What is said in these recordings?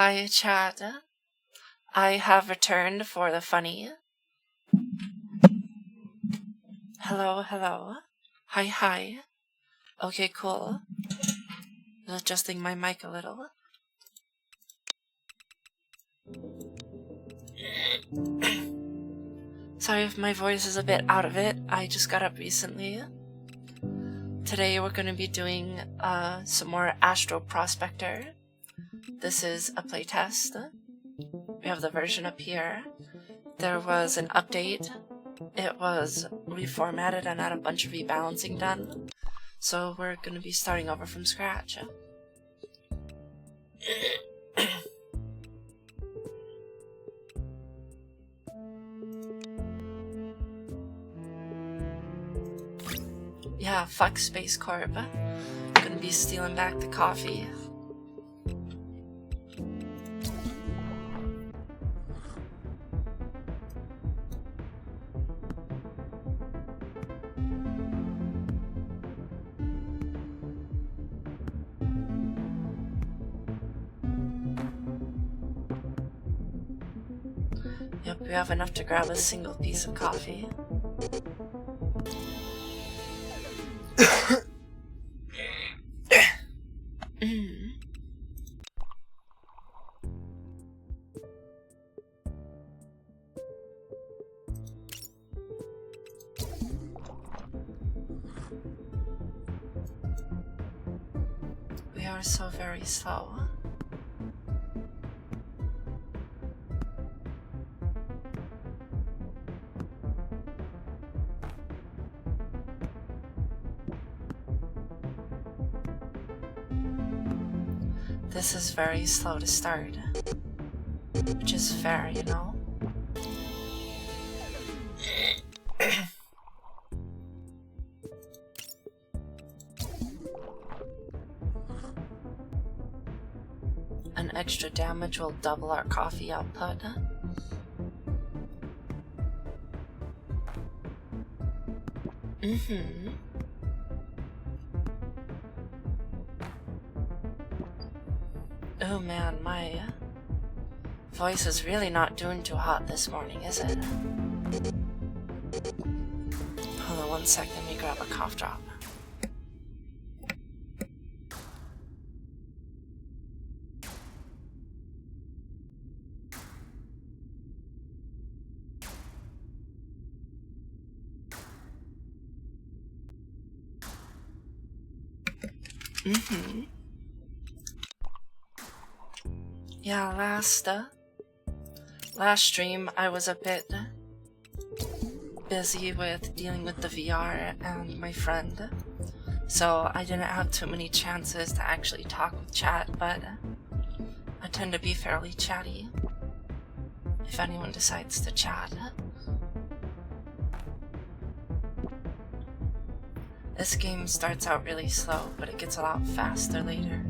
Hi, chat. I have returned for the funny. Hello, hello. Hi, hi. Okay, cool. Adjusting my mic a little. Sorry if my voice is a bit out of it. I just got up recently. Today we're going to be doing some more Astro Prospector. This is a playtest. We have the version up here. There was an update. It was reformatted and had a bunch of rebalancing done. So we're going to be starting over from scratch. Yeah, fuck Space Corp. Gonna be stealing back the coffee. Yep, we have enough to grab a single piece of coffee. We are so very slow. This is very slow to start, which is fair, you know? An extra damage will double our coffee output. Oh man, my voice is really not doing too hot this morning, is it? Hold on one sec, let me grab a cough drop. Yeah, last stream I was a bit busy with dealing with the VR and my friend, so I didn't have too many chances to actually talk with chat, but I tend to be fairly chatty if anyone decides to chat. This game starts out really slow, but it gets a lot faster later.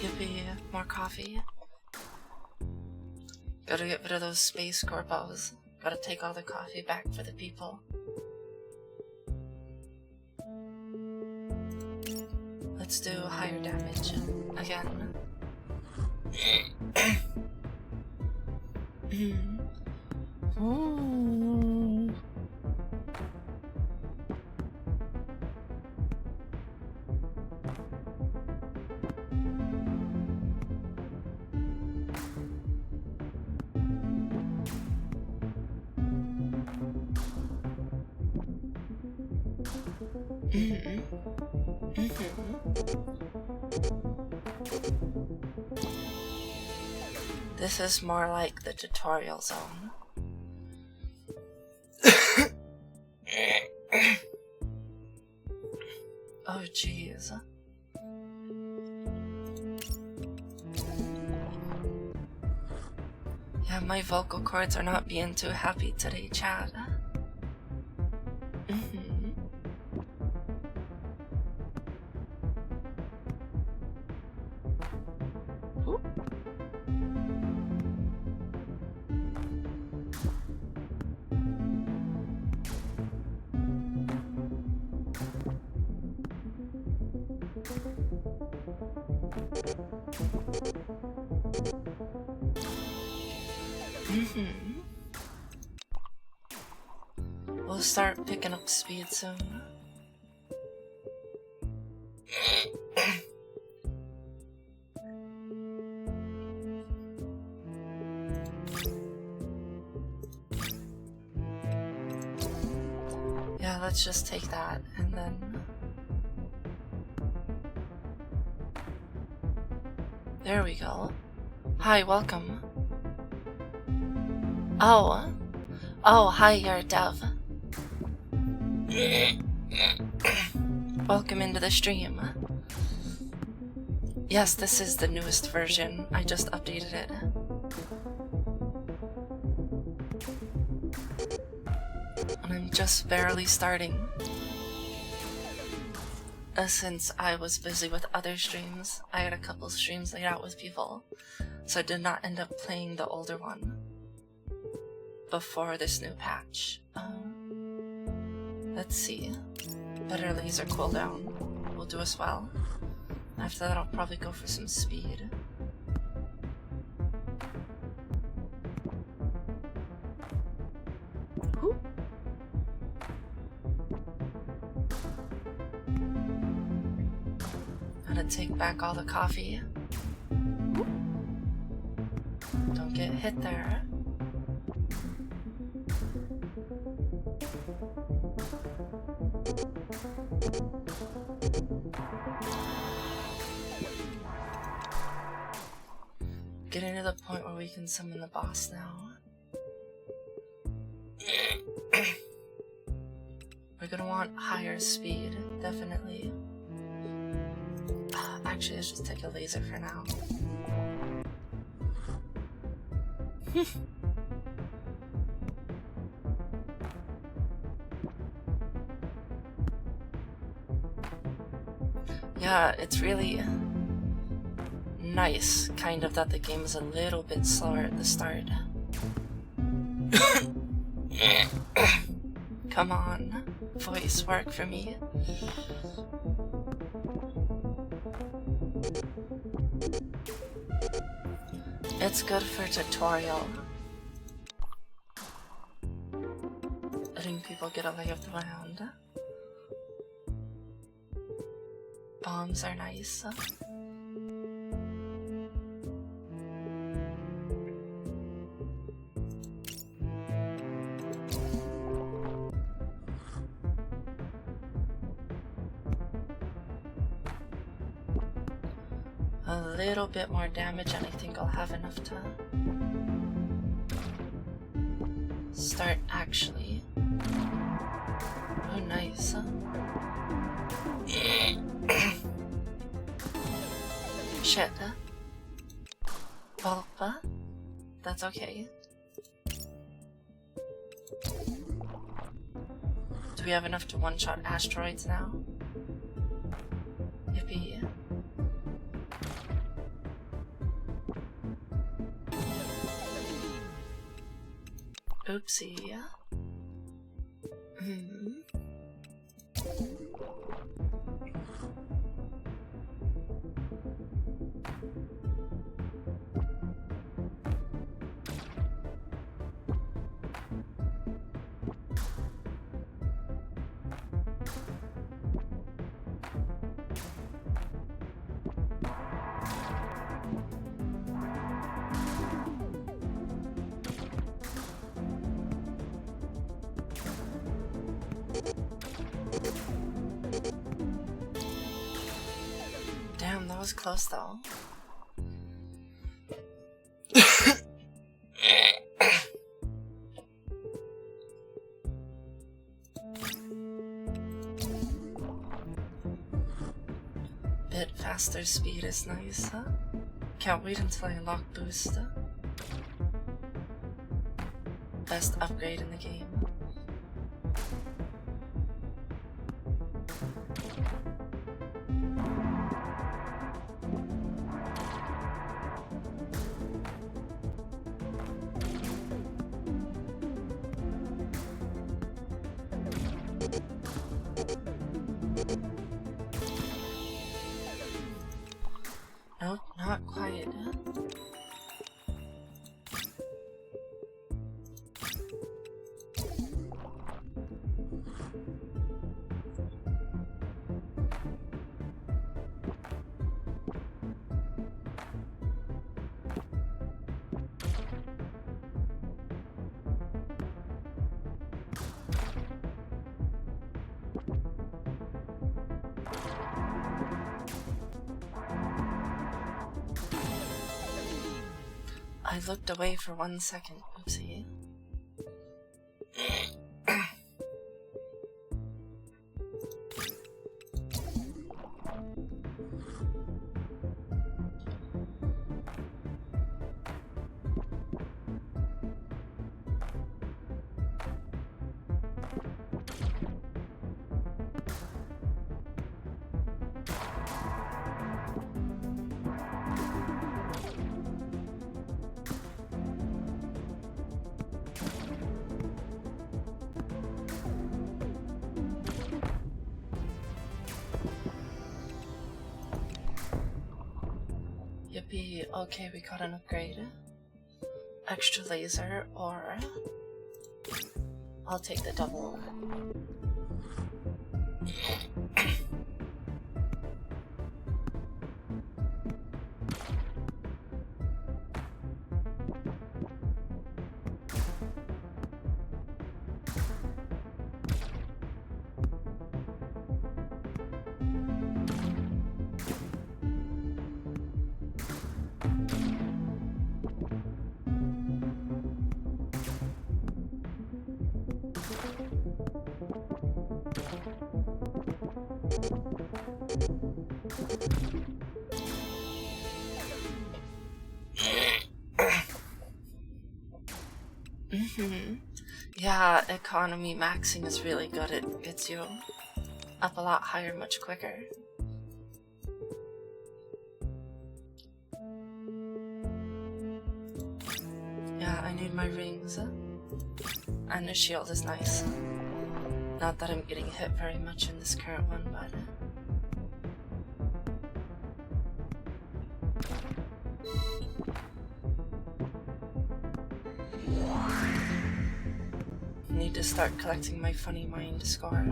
Yippee, more coffee. Gotta get rid of those space corpos. Gotta take all the coffee back for the people. Let's do higher damage again. Ooh. This is more like the tutorial zone. Oh jeez. Yeah, my vocal cords are not being too happy today, Chad. We'll start picking up speed soon. Yeah, let's just take that and then... There we go. Hi, welcome. Oh. Oh, hi, you're a dev. Welcome into the stream. Yes, this is the newest version. I just updated it. And I'm just barely starting. Since I was busy with other streams, I had a couple streams laid out with people, so I did not end up playing the older one before this new patch. Let's see. Better laser cooldown will do us well. After that, I'll probably go for some speed. Whoop. Gotta take back all the coffee. Don't get hit there. Getting to the point where we can summon the boss now. We're gonna want higher speed, definitely. Actually, let's just take a laser for now. Yeah, it's really nice, kind of, that the game is a little bit slower at the start. Come on, voice work for me. It's good for tutorial. Letting people get a lay of the land. Bombs are nice. A little bit more damage and I think I'll have enough to start actually. Oh, nice. Shit. Vulpa? That's okay. Do we have enough to one-shot asteroids now? Yippee. Oopsie. Damn, that was close though. Bit faster speed is nice, huh? Can't wait until I unlock boost. Best upgrade in the game. Nope, not quite. I looked away for 1 second. Oopsie. Yippee, okay, we got an upgrade. Extra laser, or I'll take the double. Yeah, economy maxing is really good. It gets you up a lot higher much quicker. Yeah, I need my rings. And the shield is nice. Not that I'm getting hit very much in this current one, but... need to start collecting my funny mind score.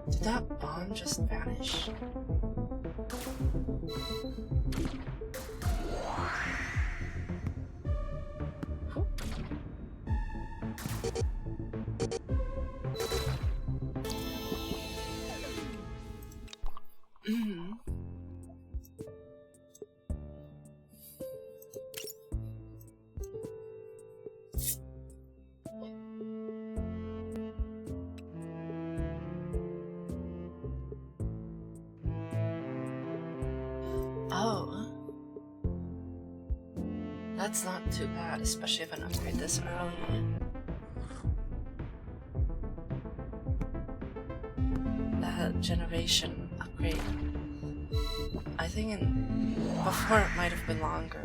Did that bomb just vanish? Oh. That's not too bad, especially if I upgrade this early. That generation upgrade. I think before it might have been longer.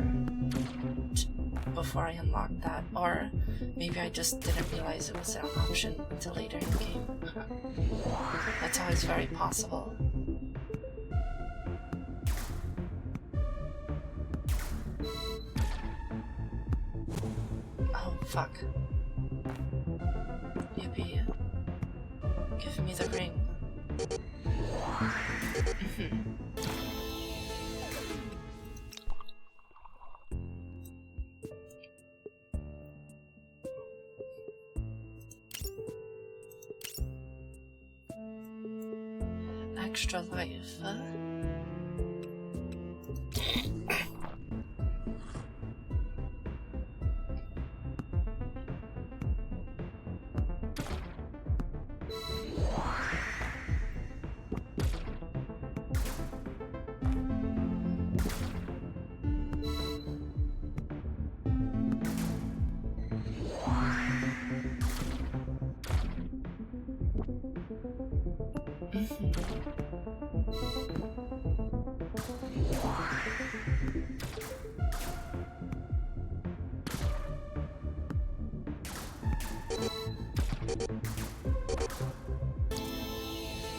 Before I unlocked that. Or maybe I just didn't realize it was an option until later in the game. That's always very possible. Fuck. Yippee. Give me the ring. Extra life.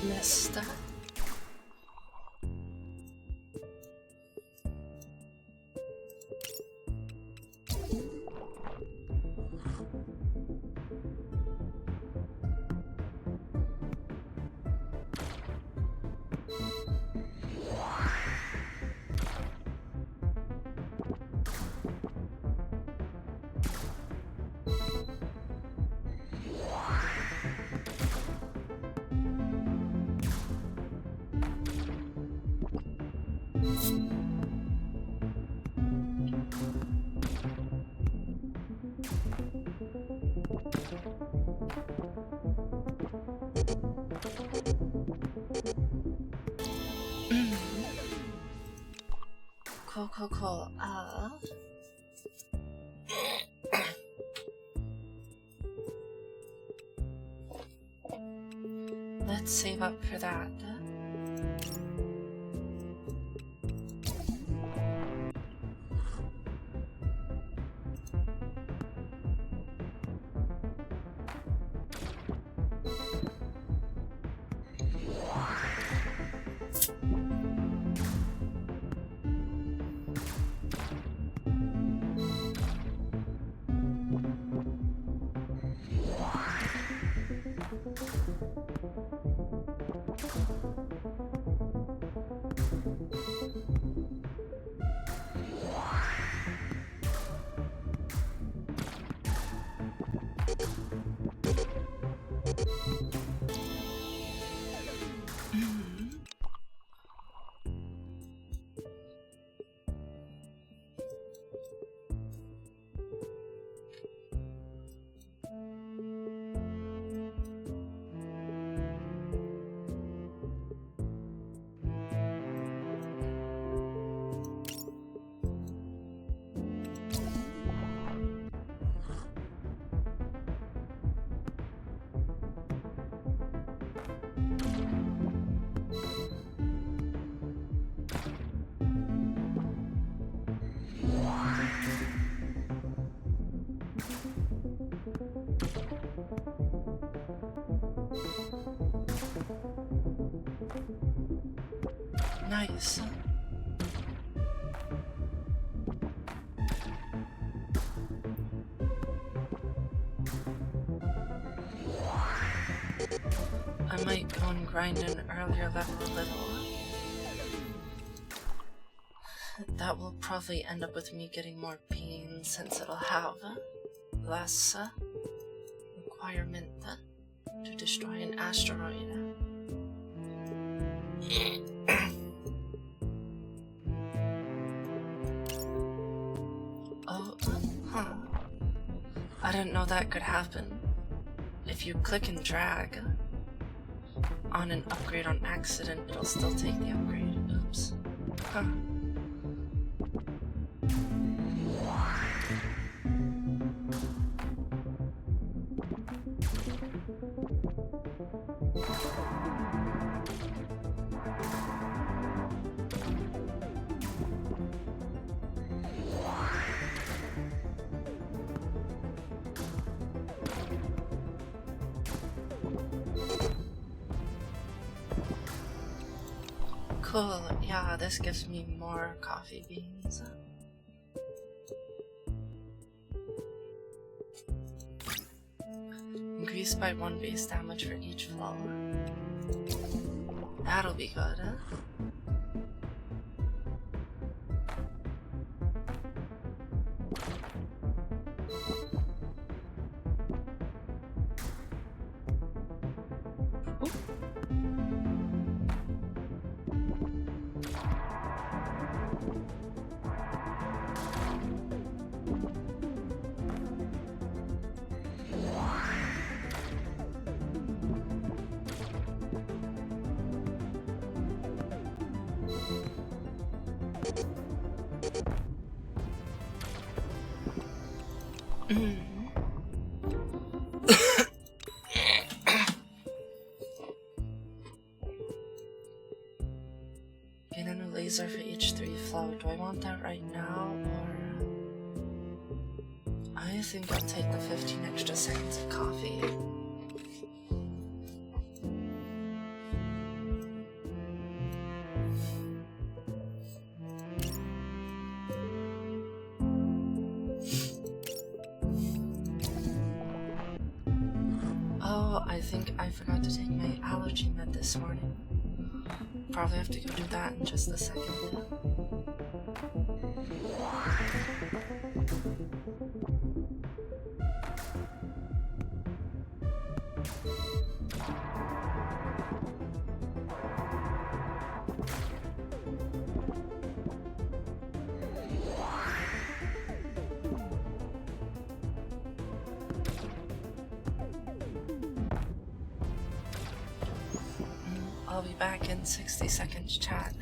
Missed. Cool, cool. Let's save up for that. Nice. I might go and grind an earlier level a little. That will probably end up with me getting more pain since it'll have less requirement to destroy an asteroid. Oh, huh. I didn't know that could happen. If you click and drag on an upgrade on accident, it'll still take the upgrade. Oops. Huh. Cool, yeah, this gives me more coffee beans. Increased by 1 base damage for each flow. That'll be good, huh? Gain a new laser for each 3 flow. Do I want that right now, or I think I'll take the 15 extra seconds of coffee. Oh, I think I forgot to take my allergy med this morning. Probably have to go do that in just a second. I'll be back in 60 seconds, chat.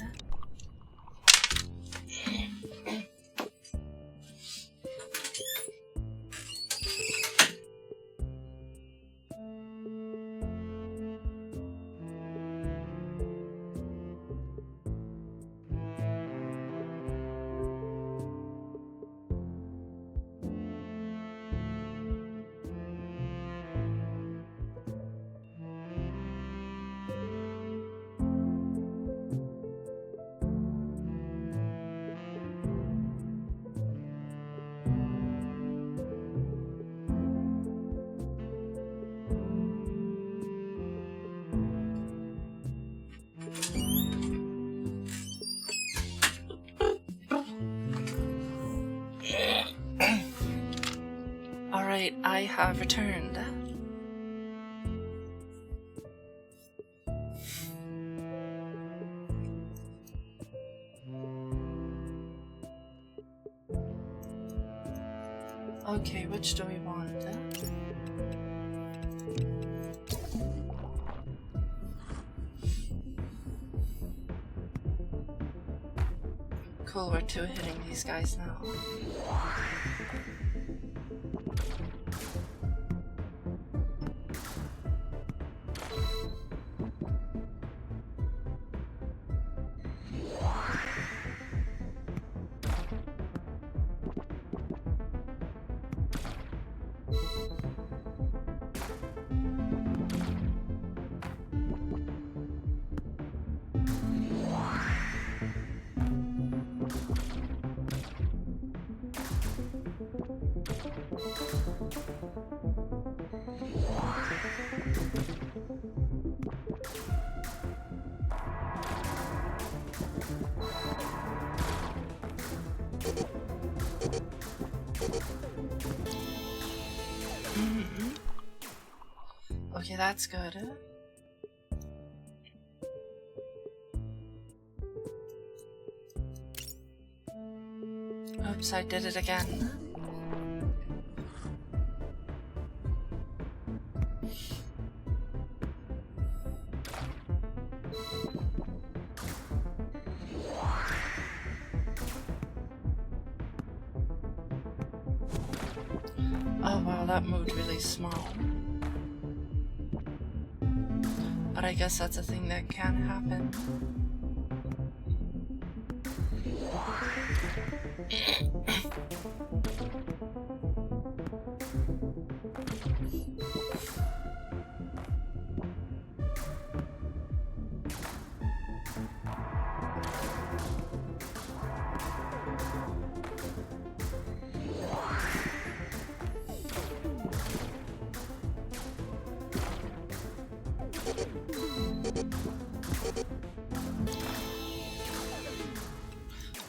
Alright, I have returned. Okay, which do we want? Cool, we're two-hitting these guys now. Okay, that's good. Oops, I did it again. Oh wow, that moved really small. But I guess that's a thing that can happen.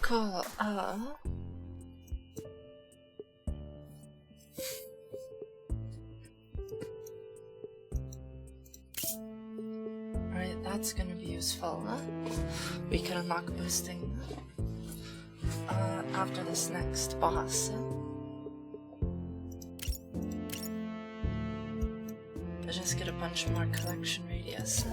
Cool, Alright, that's gonna be useful. We can unlock boosting after this next boss. I just get a bunch more collection radius.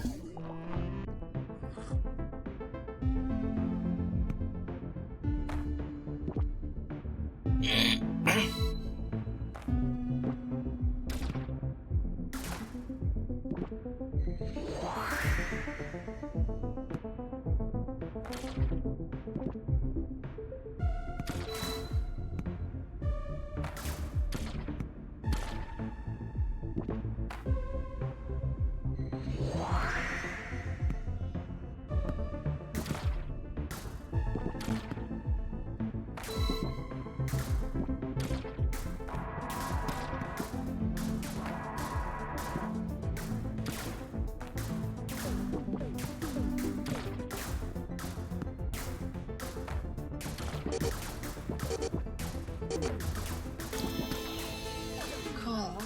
Cool.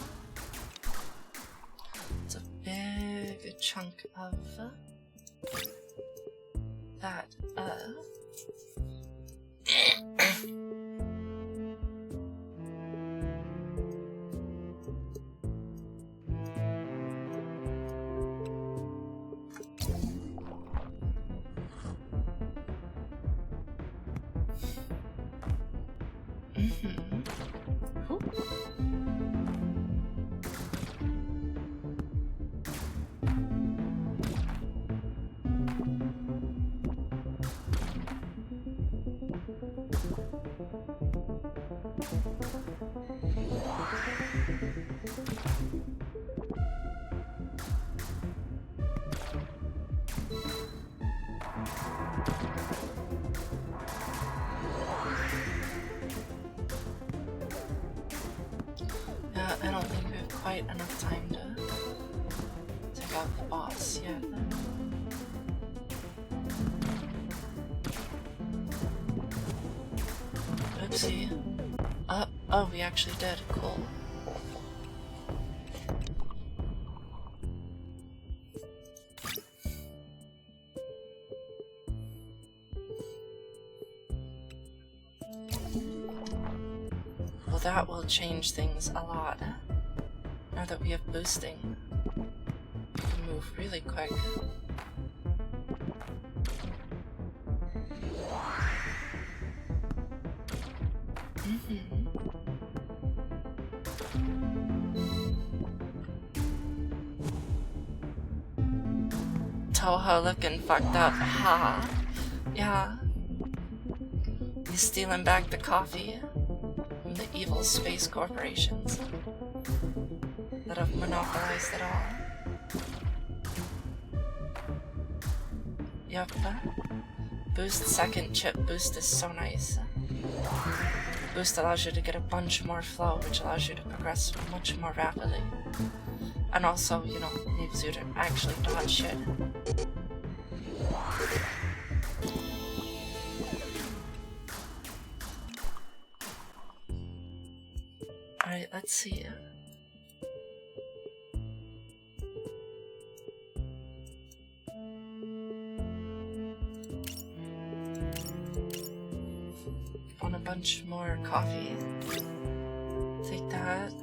It's a big chunk of that, I don't think we have quite enough time to take out the boss yet. Oopsie. Oh, we actually did. Cool. that will change things a lot. Now that we have boosting, we can move really quick. Toho looking fucked up. Ha. Yeah. He's stealing back the coffee from the evil space corporations that have monopolized it all. Yep. Boost second chip. Boost is so nice. Boost allows you to get a bunch more flow, which allows you to progress much more rapidly. And also, you know, enables you to actually dodge shit. Alright, let's see. Want a bunch more coffee? Take that.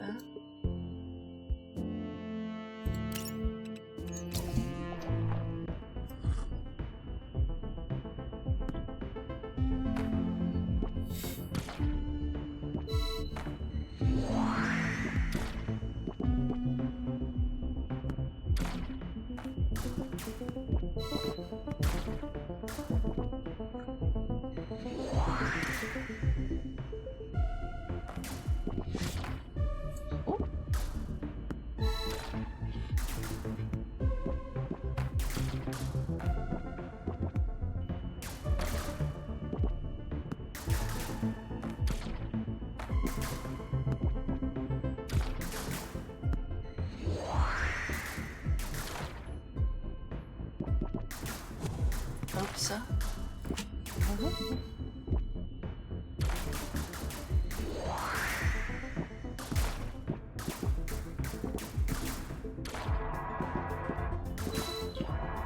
Oops.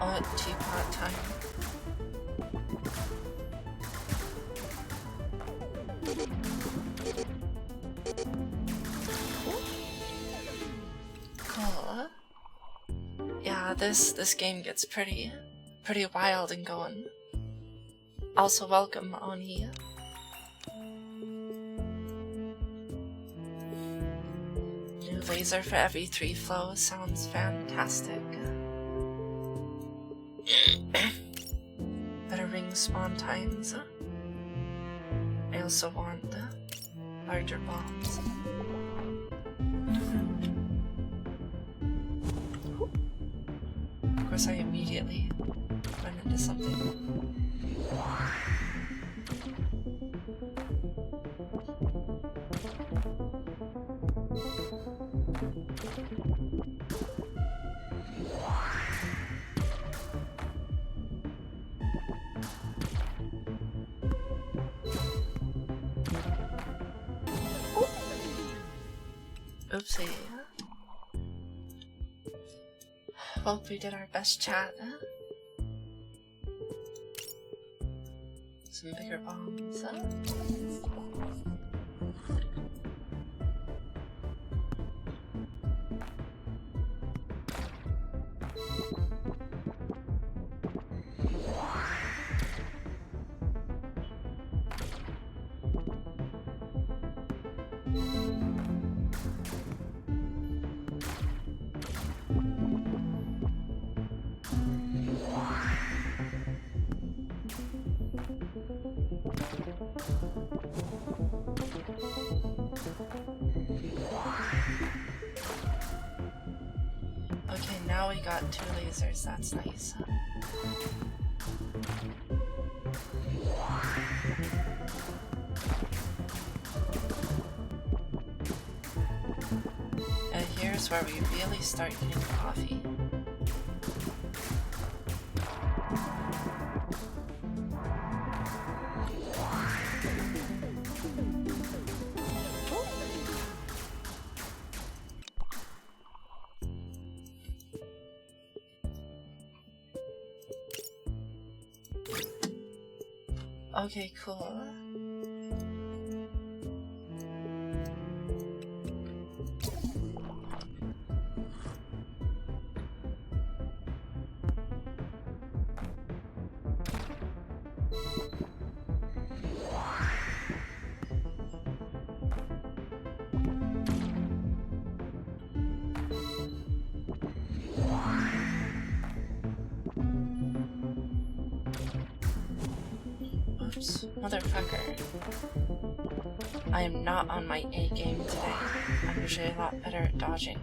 Oh, teapot time. Cool. Yeah, this game gets pretty wild and going. Also welcome, Oni. New laser for every 3 flows sounds fantastic. Better ring spawn times. I also want larger bombs. Of course, I immediately run into something. Oopsie. Well, we did our best chat. Some bigger bombs. Okay, now we got 2 lasers, that's nice. And here's where we really start getting coffee. Okay, cool. Oops, motherfucker. I am not on my A game today. I'm usually a lot better at dodging.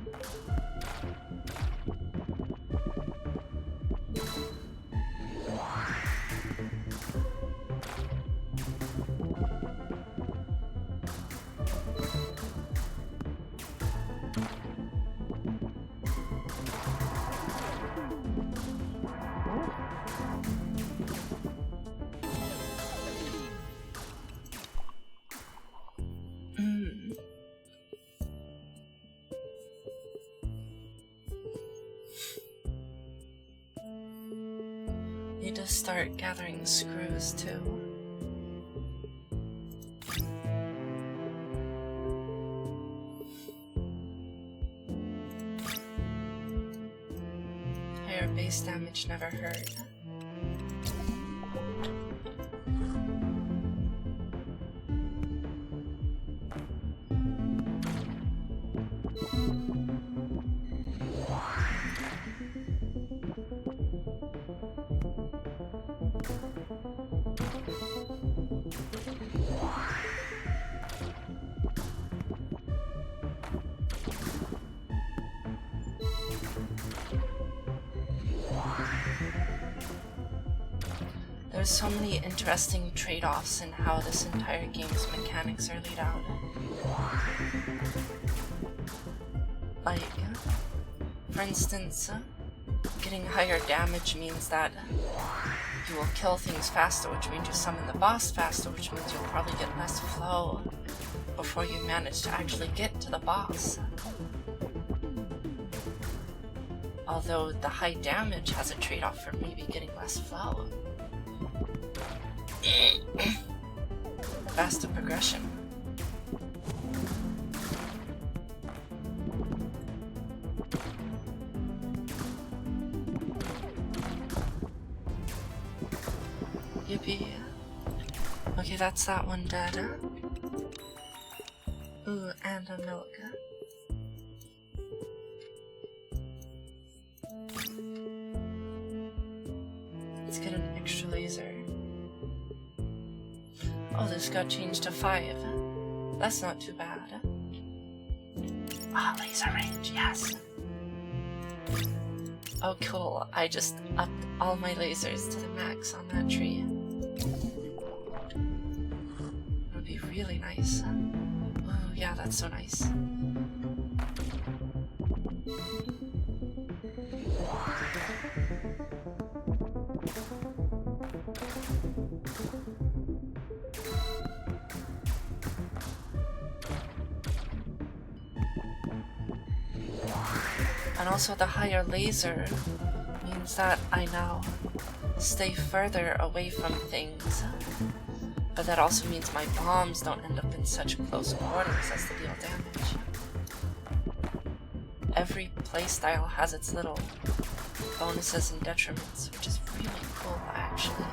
Need to start gathering screws too. Higher base damage never hurt. There's so many interesting trade-offs in how this entire game's mechanics are laid out. Like, for instance, getting higher damage means that you will kill things faster, which means you summon the boss faster, which means you'll probably get less flow before you manage to actually get to the boss. Although the high damage has a trade-off for maybe getting less flow. Faster progression. Yippee. Okay, that's that one dead. Ooh, and a milk. Let's get an extra laser. Oh, this got changed to 5. That's not too bad. Ah, laser range, yes. Oh, cool. I just upped all my lasers to the max on that tree. That would be really nice. Oh, yeah, that's so nice. And also the higher laser means that I now stay further away from things. But that also means my bombs don't end up in such close quarters as to deal damage. Every playstyle has its little bonuses and detriments, which is really cool actually.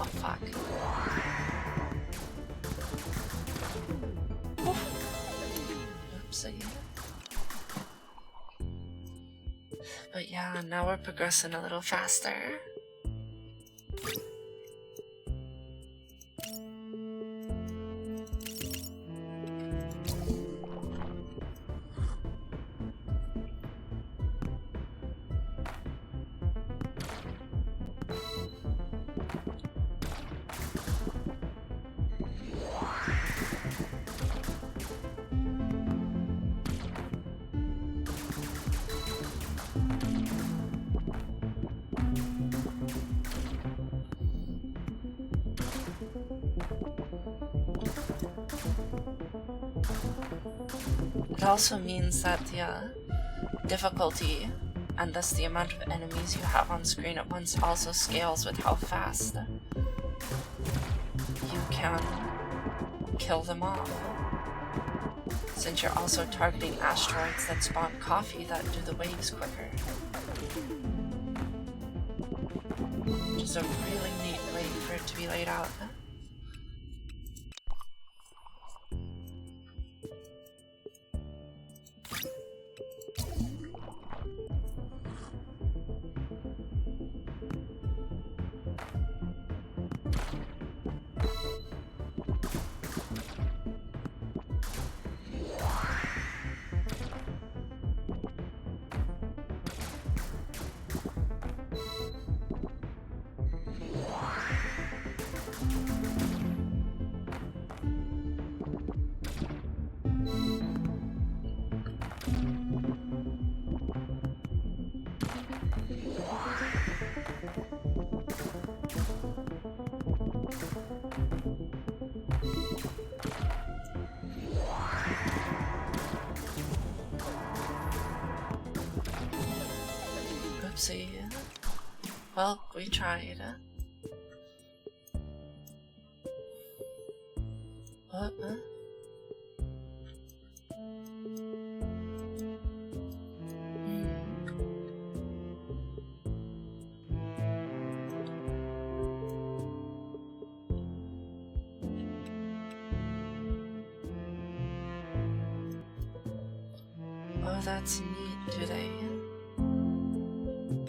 Oh fuck. Oopsie. But yeah, now we're progressing a little faster. It also means that the difficulty, and thus the amount of enemies you have on screen at once, also scales with how fast you can kill them off. Since you're also targeting asteroids that spawn coffee that do the waves quicker. Which is a really neat way for it to be laid out. Oopsie. Well, we tried. What? Oh, that's neat. Do they?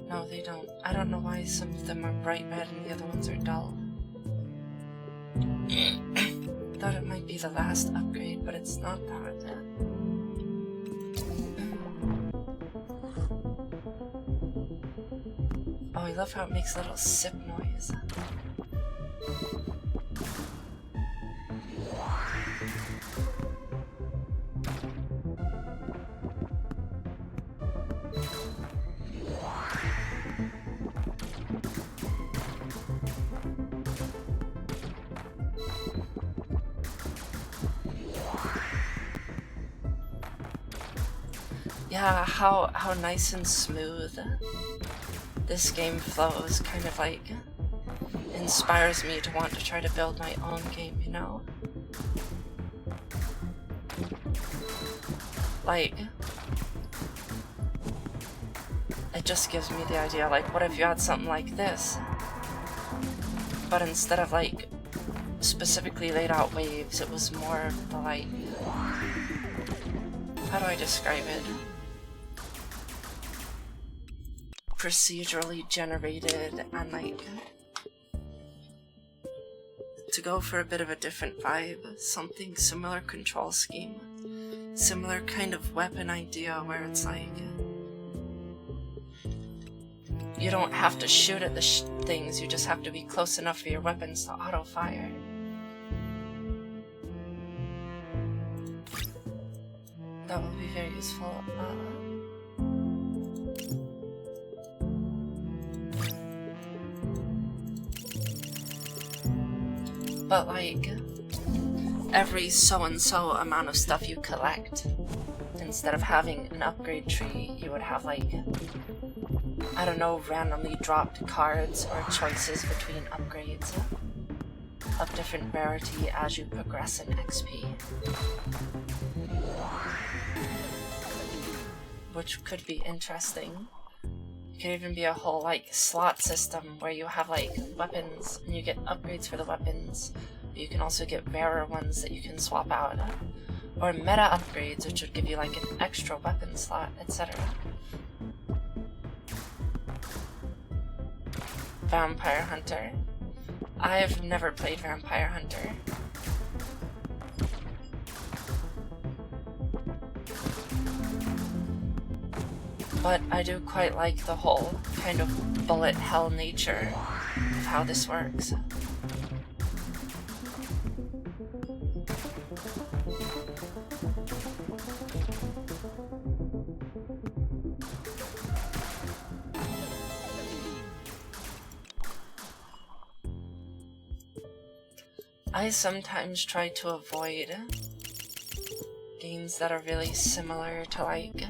No, they don't. I don't know why some of them are bright red and the other ones are dull. Thought it might be the last upgrade, but it's not that. Oh, I love how it makes a little sip noise. Yeah, how nice and smooth this game flows, kind of like inspires me to want to try to build my own game, you know? Like, it just gives me the idea, like, what if you had something like this, but instead of like specifically laid out waves, it was more of the like, how do I describe it? Procedurally generated, and like to go for a bit of a different vibe, something similar control scheme, similar kind of weapon idea where it's like you don't have to shoot at the things, you just have to be close enough for your weapons to auto fire. That would be very useful. But like, every so-and-so amount of stuff you collect, instead of having an upgrade tree, you would have like, I don't know, randomly dropped cards or choices between upgrades of different rarity as you progress in XP. Which could be interesting. It could even be a whole like slot system where you have like weapons and you get upgrades for the weapons. But you can also get rarer ones that you can swap out. Or meta upgrades, which would give you like an extra weapon slot, etc. Vampire Hunter. I've never played Vampire Hunter. But I do quite like the whole kind of bullet hell nature of how this works. I sometimes try to avoid games that are really similar to like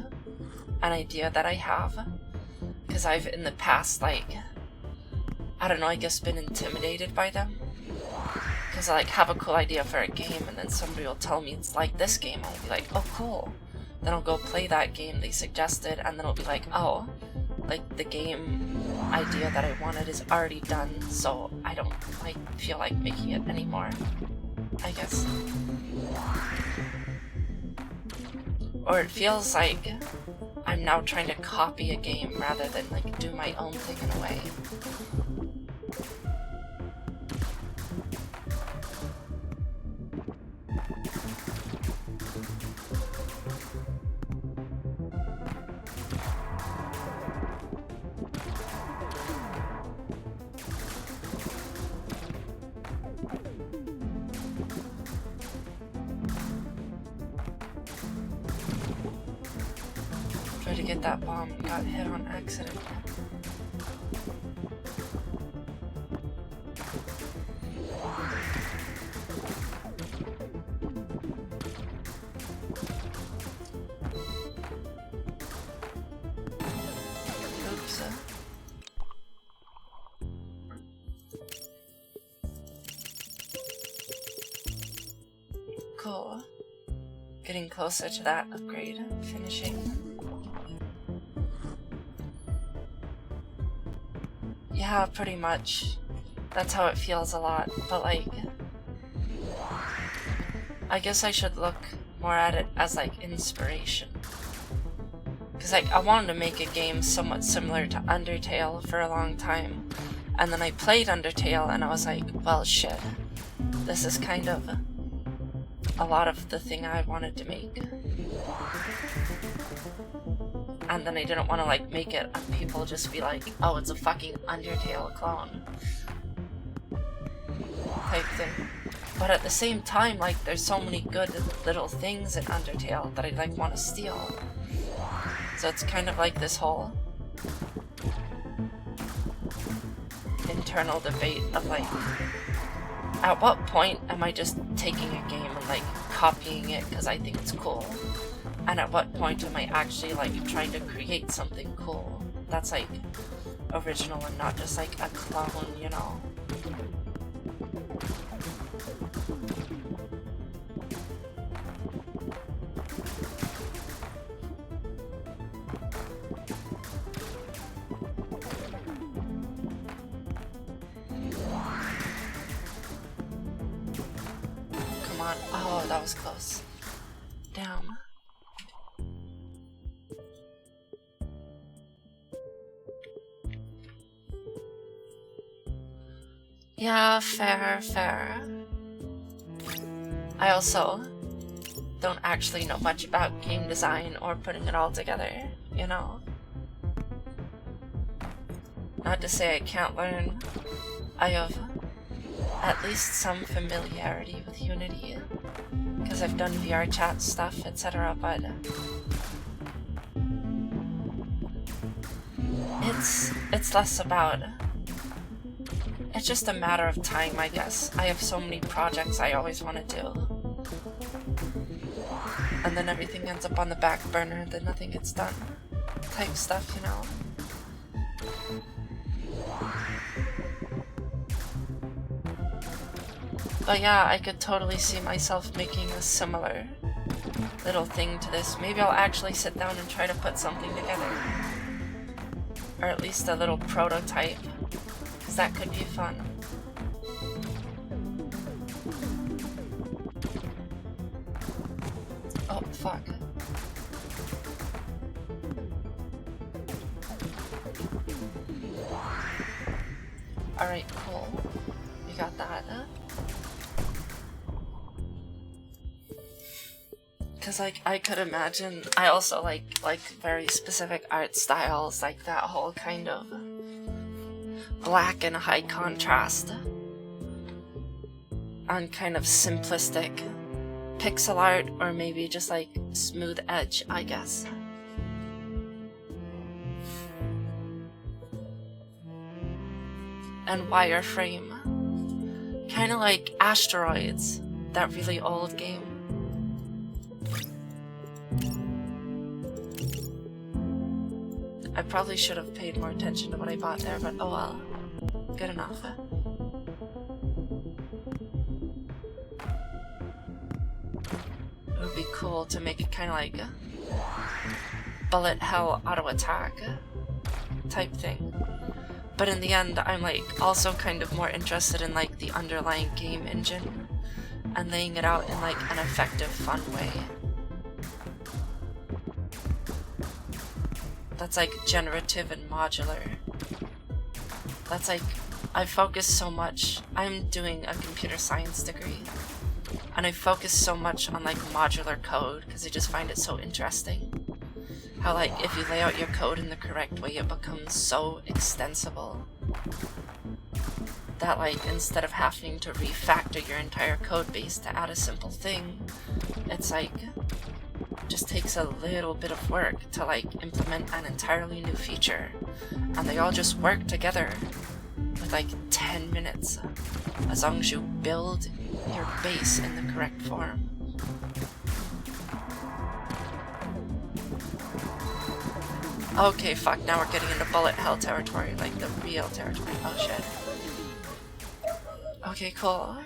an idea that I have, because I've in the past, like, I don't know, I guess been intimidated by them, because I like have a cool idea for a game and then somebody will tell me it's like this game, I'll be like, oh cool, then I'll go play that game they suggested, and then it'll be like, oh, like the game idea that I wanted is already done, so I don't like feel like making it anymore, I guess. Or it feels like I'm now trying to copy a game rather than like do my own thing in a way. Tried to get that bomb, got hit on accident. Oops. cool. Getting closer to that upgrade. Finishing. Yeah, pretty much. That's how it feels a lot, but like... I guess I should look more at it as like inspiration. Because like, I wanted to make a game somewhat similar to Undertale for a long time. And then I played Undertale and I was like, well shit. This is kind of a lot of the thing I wanted to make. And then I didn't want to like make it and people just be like, oh, it's a fucking Undertale clone type thing. But at the same time, like, there's so many good little things in Undertale that I like want to steal. So it's kind of like this whole internal debate of like, at what point am I just taking a game and like copying it because I think it's cool? And at what point am I actually like trying to create something cool that's like original and not just like a clone, you know? Come on. Oh, that was close. Damn. Yeah, fair. I also don't actually know much about game design or putting it all together, you know? Not to say I can't learn. I have at least some familiarity with Unity, because I've done VR chat stuff, etc., but it's less about... It's just a matter of time, I guess. I have so many projects I always want to do. And then everything ends up on the back burner and then nothing gets done. Type stuff, you know? But yeah, I could totally see myself making a similar little thing to this. Maybe I'll actually sit down and try to put something together. Or at least a little prototype. That could be fun. Oh, fuck. Alright, cool. We got that. Because, like, I could imagine... I also like very specific art styles, like that whole kind of... black and high contrast on kind of simplistic pixel art, or maybe just like smooth edge, I guess. And wireframe, kind of like Asteroids, that really old game. I probably should have paid more attention to what I bought there, but oh well. Good enough. It would be cool to make it kind of like a bullet hell auto attack type thing. But in the end, I'm like also kind of more interested in like the underlying game engine and laying it out in like an effective, fun way. That's like generative and modular. That's like, I focus so much. I'm doing a computer science degree, and I focus so much on like modular code because I just find it so interesting. How like if you lay out your code in the correct way, it becomes so extensible that like instead of having to refactor your entire code base to add a simple thing, it's like just takes a little bit of work to like implement an entirely new feature, and they all just work together with like 10 minutes as long as you build your base in the correct form. Okay, fuck, now we're getting into bullet hell territory, like the real territory. Oh shit. Okay, cool.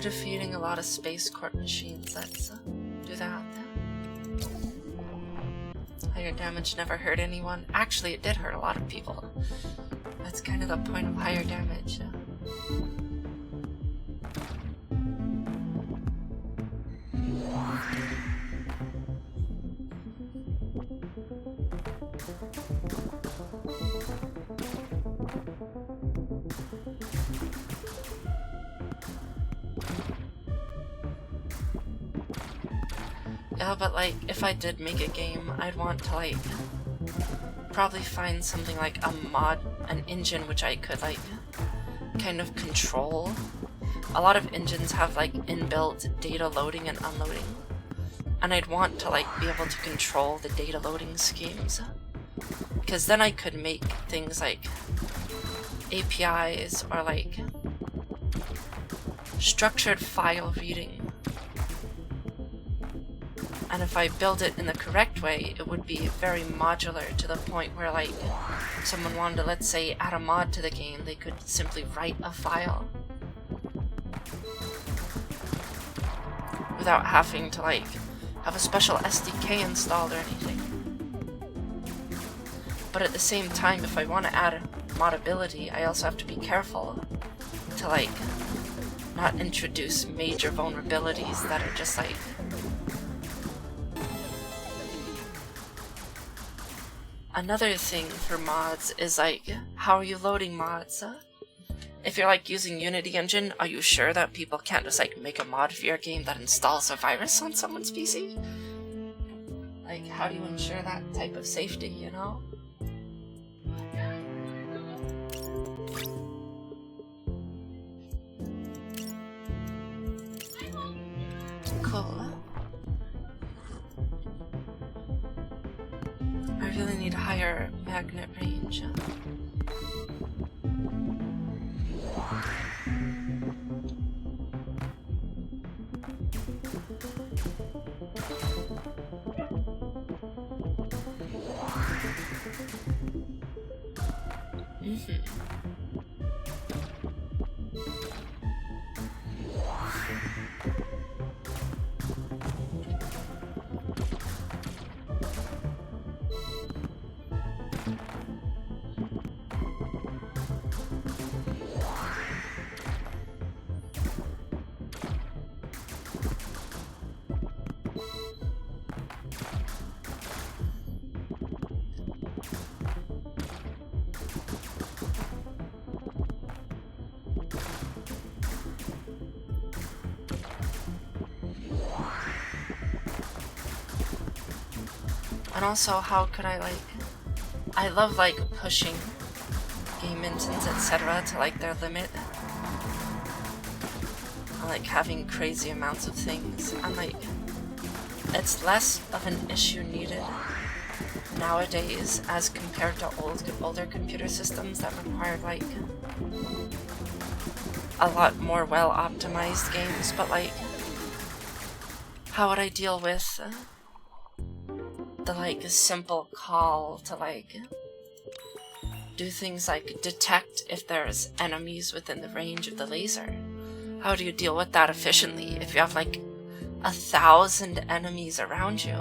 defeating a lot of space court machines. Let's do that. Higher damage never hurt anyone. Actually, it did hurt a lot of people. That's kind of the point of higher damage. Yeah, but like, if I did make a game, I'd want to like probably find something like a mod, an engine which I could like kind of control. A lot of engines have like inbuilt data loading and unloading, and I'd want to like be able to control the data loading schemes, because then I could make things like APIs or like structured file reading. And if I build it in the correct way, it would be very modular to the point where, like, someone wanted to, let's say, add a mod to the game, they could simply write a file without having to, like, have a special SDK installed or anything. But at the same time, if I want to add modability, I also have to be careful to, like, not introduce major vulnerabilities that are just, like, another thing for mods is like, how are you loading mods? If you're like using Unity Engine, are you sure that people can't just like make a mod for your game that installs a virus on someone's PC? Like, how do you ensure that type of safety, you know? Cool. I really need a higher magnet range. And also, how could I, like, I love, like, pushing game engines, etc. to, like, their limit. I like having crazy amounts of things, and, like, it's less of an issue needed nowadays as compared to older computer systems that required, like, a lot more well-optimized games, but, like, how would I deal with the, like, simple call to, like, do things like detect if there's enemies within the range of the laser? How do you deal with that efficiently if you have, like, 1,000 enemies around you?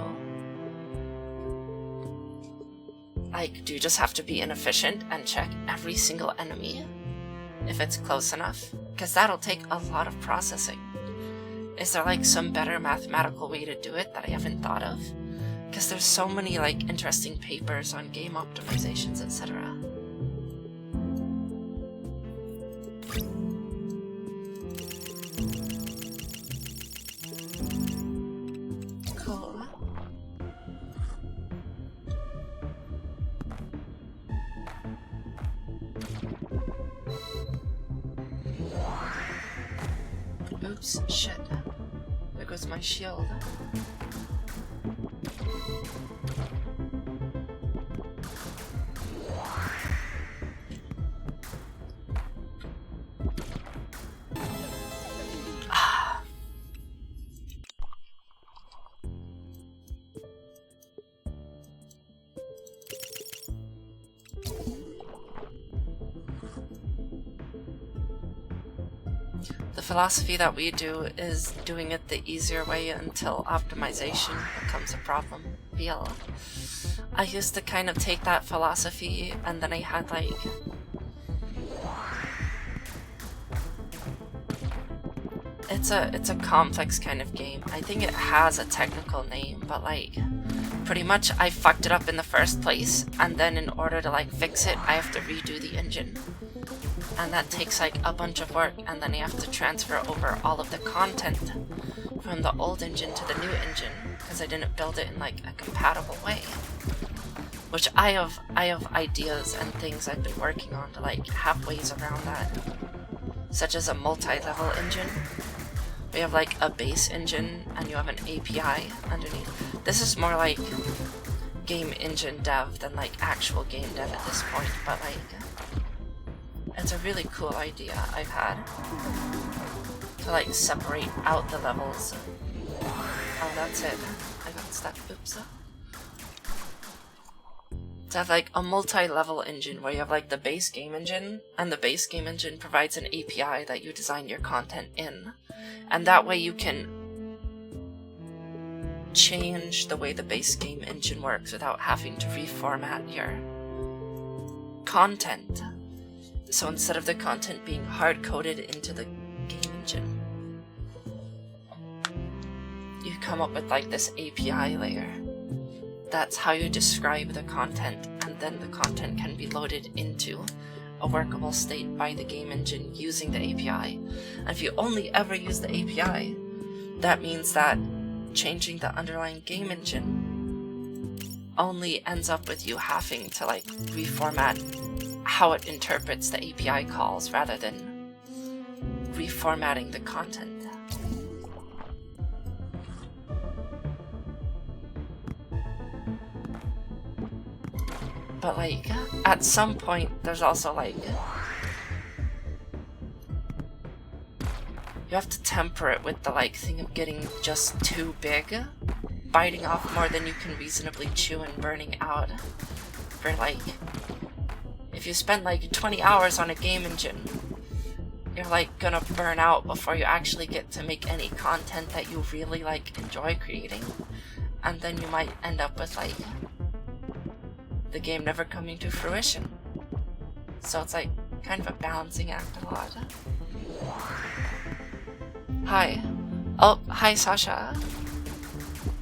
Like, do you just have to be inefficient and check every single enemy if it's close enough? Because that'll take a lot of processing. Is there, like, some better mathematical way to do it that I haven't thought of? Because there's so many, like, interesting papers on game optimizations, etc. Cool. Oops, shit. There goes my shield. The philosophy that we do is doing it the easier way until optimization becomes a problem. I used to kind of take that philosophy, and then I had like it's a complex kind of game. I think it has a technical name, but like pretty much I fucked it up in the first place, and then in order to like fix it, I have to redo the engine. And that takes like a bunch of work, and then you have to transfer over all of the content from the old engine to the new engine, because I didn't build it in like a compatible way. Which I have ideas and things I've been working on to like have ways around that. Such as a multi-level engine. We have like a base engine and you have an API underneath. This is more like game engine dev than like actual game dev at this point, but like it's a really cool idea I've had to like separate out the levels. Oh, that's it. I got stuck. Oops. To have like a multi-level engine where you have like the base game engine, and the base game engine provides an API that you design your content in, and that way you can change the way the base game engine works without having to reformat your content. So instead of the content being hard-coded into the game engine, you come up with like this API layer. That's how you describe the content, and then the content can be loaded into a workable state by the game engine using the API. And if you only ever use the API, that means that changing the underlying game engine only ends up with you having to like reformat how it interprets the API calls rather than reformatting the content. But like, at some point, there's also like, you have to temper it with the like thing of getting just too big, biting off more than you can reasonably chew and burning out. For like, if you spend like 20 hours on a game engine, you're like gonna burn out before you actually get to make any content that you really like enjoy creating. And then you might end up with like the game never coming to fruition. So it's like kind of a balancing act a lot. Hi. Oh, hi Sasha.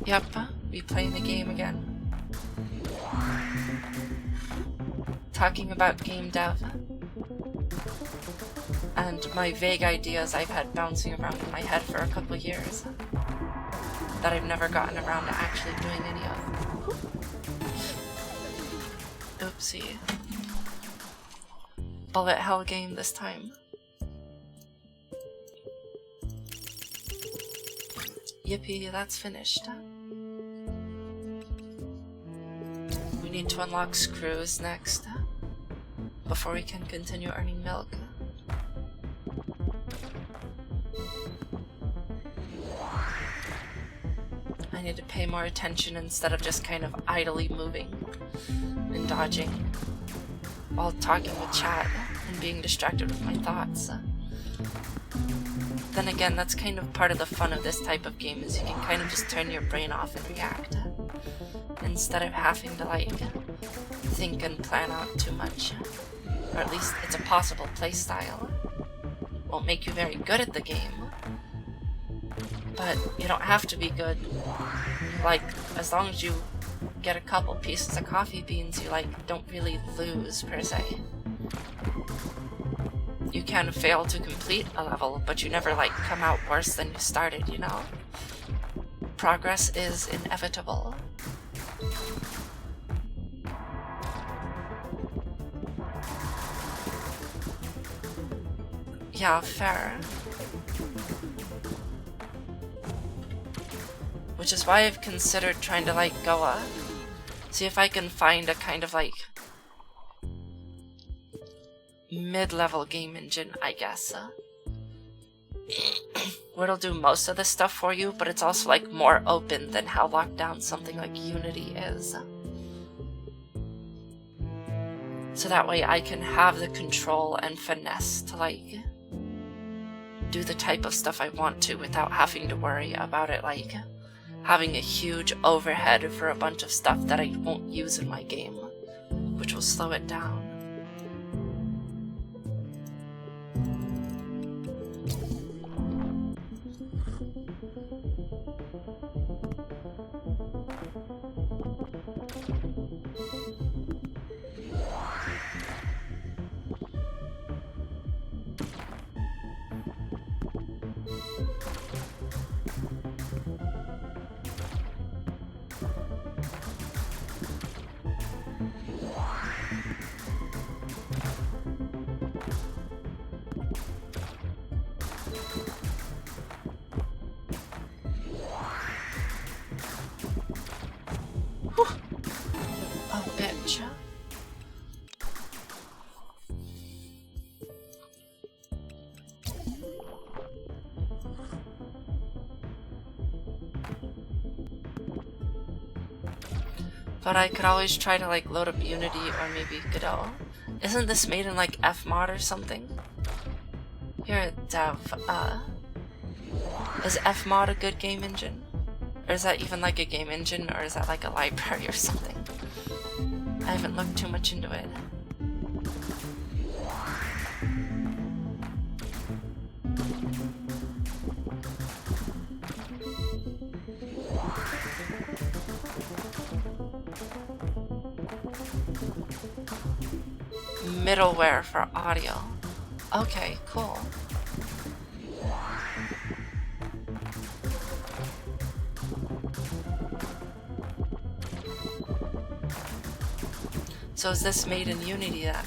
Yep, we playing the game again. Talking about game dev. And my vague ideas I've had bouncing around in my head for a couple years that I've never gotten around to actually doing any of. Oopsie. Bullet hell game this time. Yippee, that's finished. We need to unlock screws next before we can continue earning milk. I need to pay more attention instead of just kind of idly moving and dodging while talking with chat and being distracted with my thoughts. Then again, that's kind of part of the fun of this type of game, is you can kind of just turn your brain off and react instead of having to like think and plan out too much. Or at least it's a possible playstyle. Won't make you very good at the game, but you don't have to be good. Like, as long as you get a couple pieces of coffee beans, you like don't really lose per se. You can fail to complete a level, but you never like come out worse than you started, you know? Progress is inevitable. Yeah, fair. Which is why I've considered trying to like go see if I can find a kind of like mid-level game engine, I guess. Where it'll do most of the stuff for you, but it's also like more open than how locked down something like Unity is. So that way I can have the control and finesse to like do the type of stuff I want to without having to worry about it, like having a huge overhead for a bunch of stuff that I won't use in my game, which will slow it down. Oh, bitch. But I could always try to like load up Unity or maybe Godot. Isn't this made in like Fmod or something? Here, Dev, is Fmod a good game engine? Or is that even like a game engine, or is that like a library or something? I haven't looked too much into it. Middleware for audio. Okay, cool. So is this made in Unity then?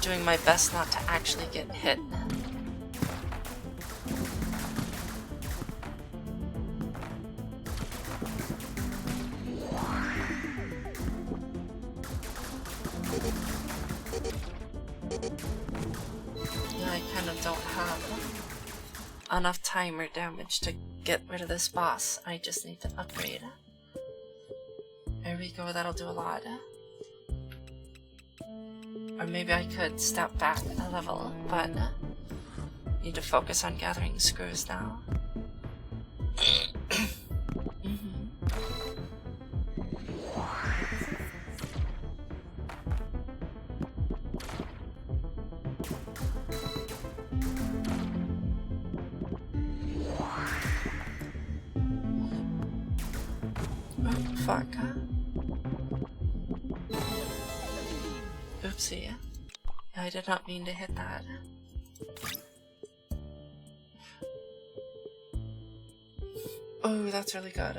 Doing my best not to actually get hit. Yeah, I kind of don't have enough time or damage to get rid of this boss. I just need to upgrade. There we go, that'll do a lot. Or maybe I could step back a level, but need to focus on gathering screws now. Oh, fuck. Oopsie. I did not mean to hit that. Oh, that's really good.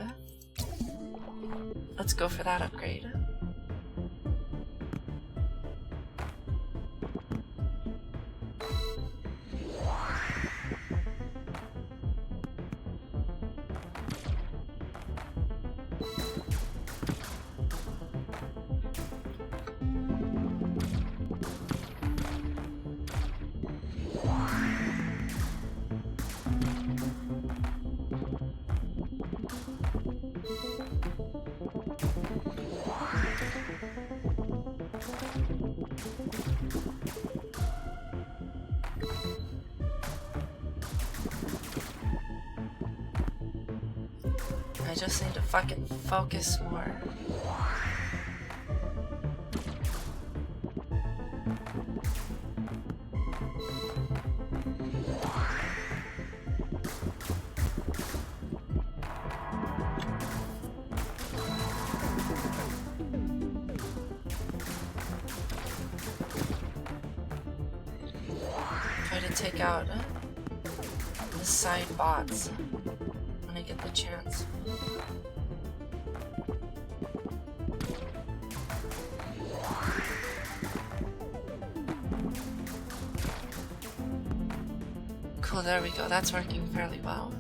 Let's go for that upgrade. I just need to fucking focus more. Try to take out the side bots when I get the chance. Cool, there we go. That's working fairly well.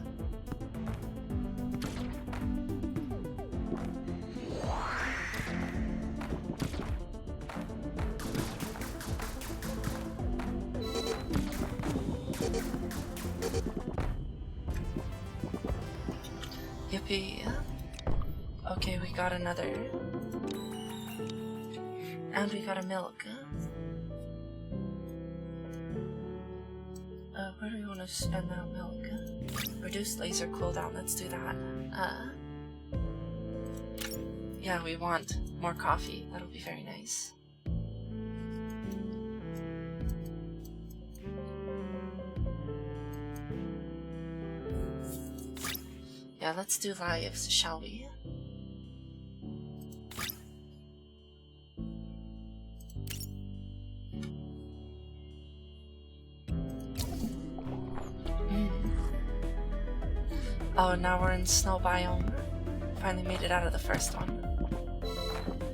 Yippee. Okay, we got another. And we got a milk. Where do we want to spend that milk? Reduce laser cooldown, let's do that. Yeah, we want more coffee, that'll be very nice. Yeah, let's do lives, shall we? Oh, now we're in snow biome. Finally made it out of the first one.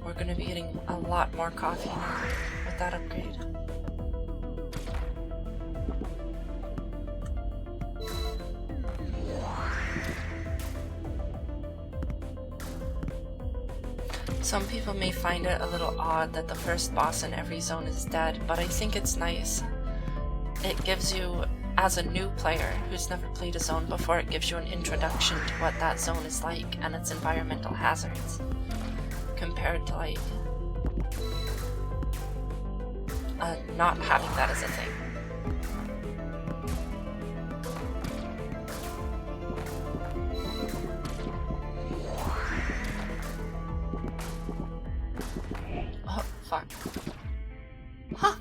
We're gonna be getting a lot more coffee now with that upgrade. Some people may find it a little odd that the first boss in every zone is dead, but I think it's nice. It gives you, as a new player who's never played a zone before, it gives you an introduction to what that zone is like and its environmental hazards, compared to like not having that as a thing. Oh, fuck. Huh!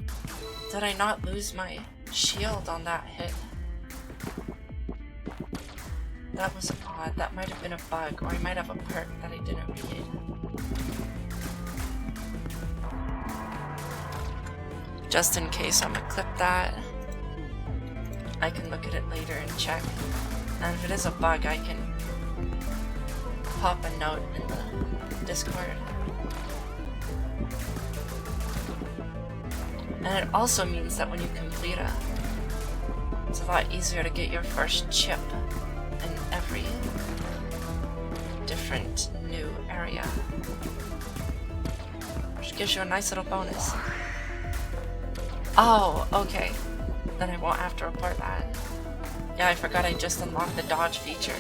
Did I not lose my shield on that hit? That was odd. That might have been a bug, or I might have a perk that I didn't read. Just in case, I'm gonna clip that. I can look at it later and check. And if it is a bug, I can pop a note in the Discord. And it also means that when you complete it, it's a lot easier to get your first chip in every different new area. Which gives you a nice little bonus. Oh, okay. Then I won't have to report that. Yeah, I forgot I just unlocked the dodge feature.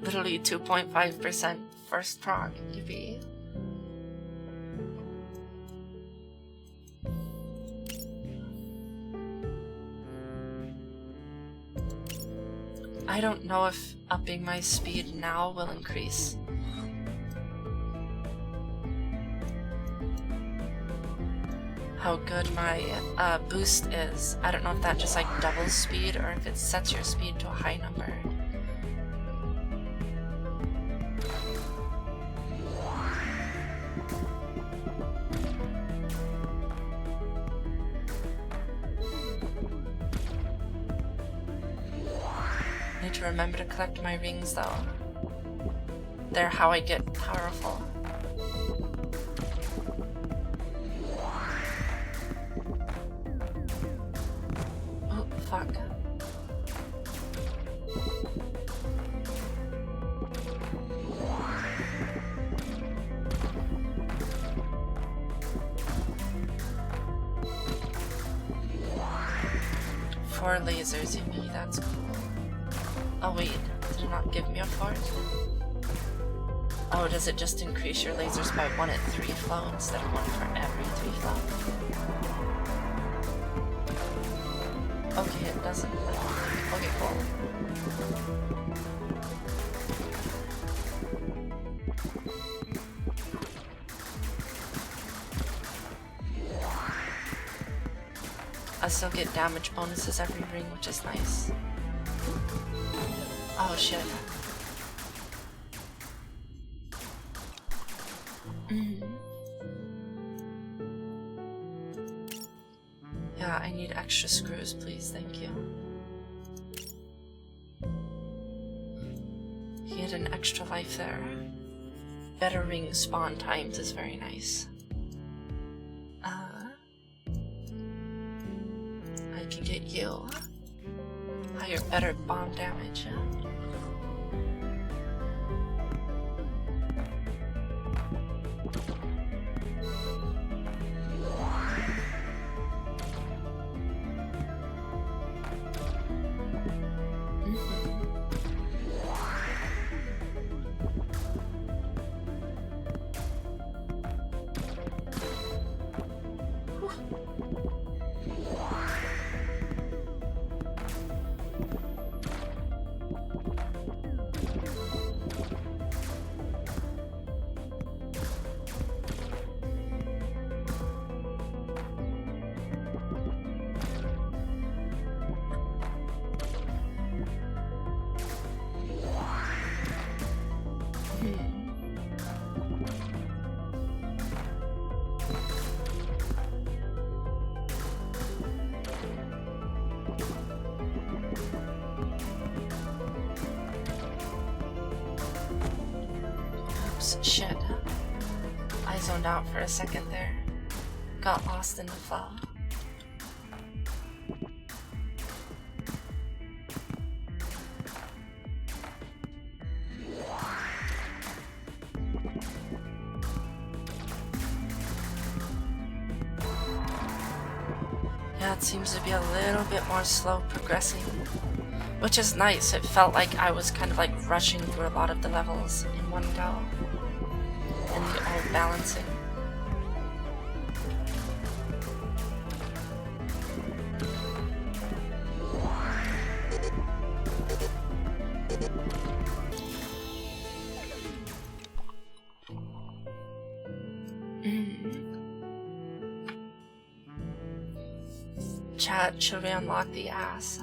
Literally 2.5% first proc, yippee. I don't know if upping my speed now will increase how good my boost is. I don't know if that just like doubles speed or if it sets your speed to a high number. I need to remember to collect my rings though. They're how I get powerful. Oh, fuck. Four lasers, you mean? That's cool. Oh wait, did it not give me a fort? Oh, does it just increase your lasers by 1 at 3 flow instead of 1 for every 3 flow? Okay, it doesn't. Okay, cool. I still get damage bonuses every ring, which is nice. Oh shit. Yeah, I need extra screws, please, thank you. You get an extra life there. Better ring spawn times is very nice. I can get you higher, better bomb damage. Oops, shit. I zoned out for a second there. Got lost in the flow. Yeah, it seems to be a little bit more slow progressing, which is nice. It felt like I was kind of like rushing through a lot of the levels in one go, and the old balancing. Chat, should we unlock the ass?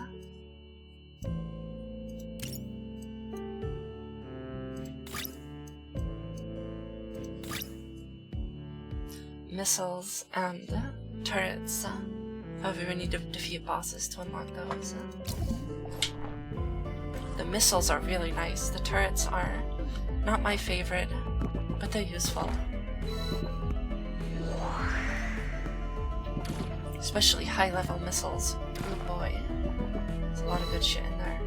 Missiles and turrets. However, we need to defeat bosses to unlock those. The missiles are really nice. The turrets are not my favorite, but they're useful. Especially high-level missiles. Oh boy. There's a lot of good shit in there.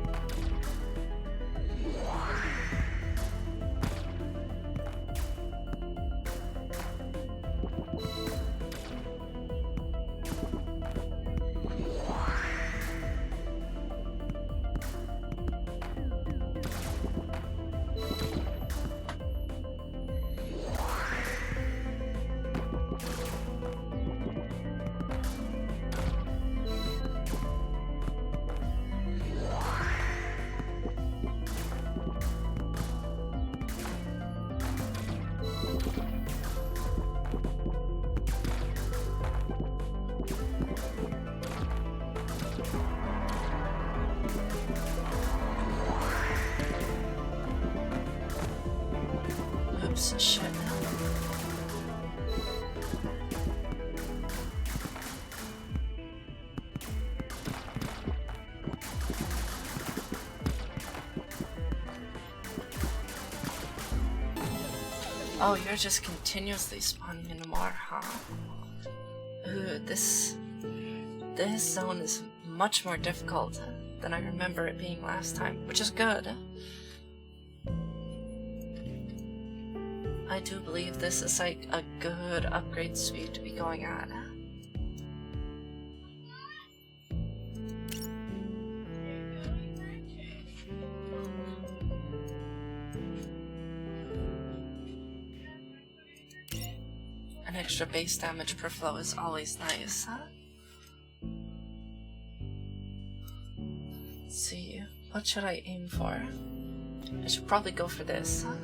Oops, shit. Oh, you're just continuously spawning into more, huh? Ooh, this zone is much more difficult than I remember it being last time, which is good. I do believe this is like a good upgrade speed to be going at. An extra base damage per flow is always nice, huh? Let's see, what should I aim for? I should probably go for this, huh?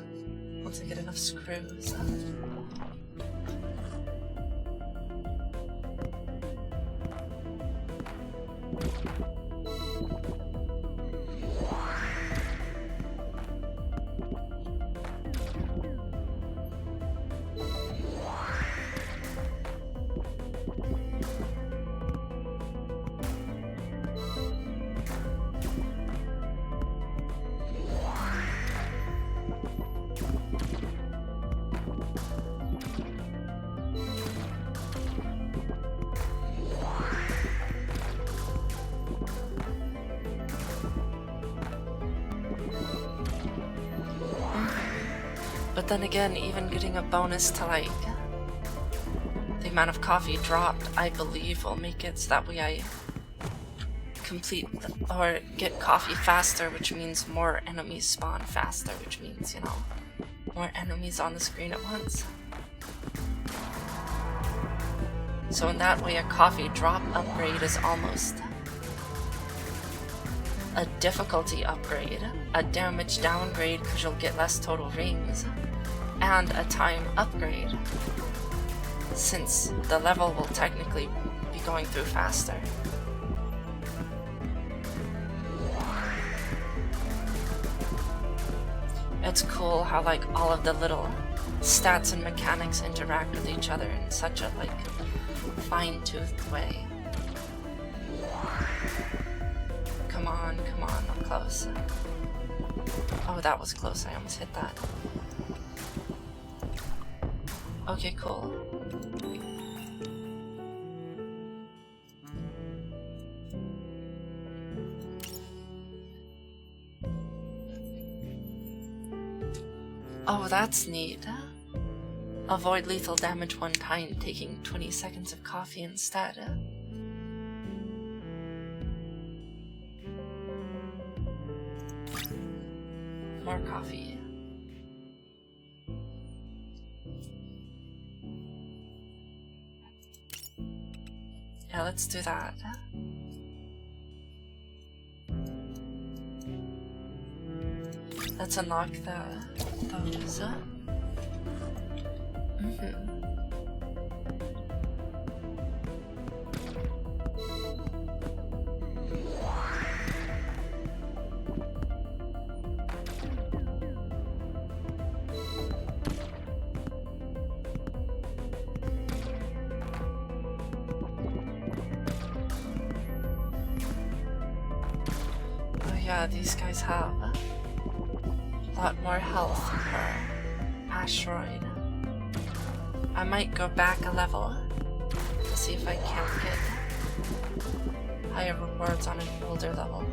Once I get enough screws. But then again, even getting a bonus to like the amount of coffee dropped, I believe will make it so that way I complete or get coffee faster, which means more enemies spawn faster, which means, you know, more enemies on the screen at once. So in that way, a coffee drop upgrade is almost a difficulty upgrade, a damage downgrade because you'll get less total rings, and a time upgrade, since the level will technically be going through faster. It's cool how like all of the little stats and mechanics interact with each other in such a like fine-toothed way. Come on, I'm close. Oh, that was close, I almost hit that. Okay, cool. Oh, that's neat. Avoid lethal damage one time, taking 20 seconds of coffee instead. More coffee. Yeah, let's do that. Let's unlock those. Oh yeah, these guys have a lot more health per asteroid. I might go back a level to see if I can't get higher rewards on an older level.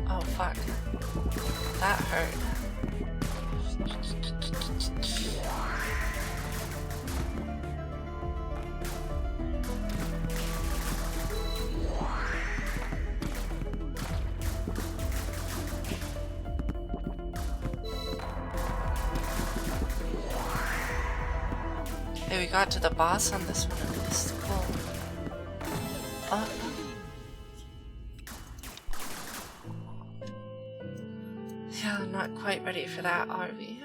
Oh fuck. That hurt. Hey, we got to the boss on this one at least. Cool. Oh. Yeah, not quite ready for that, are we?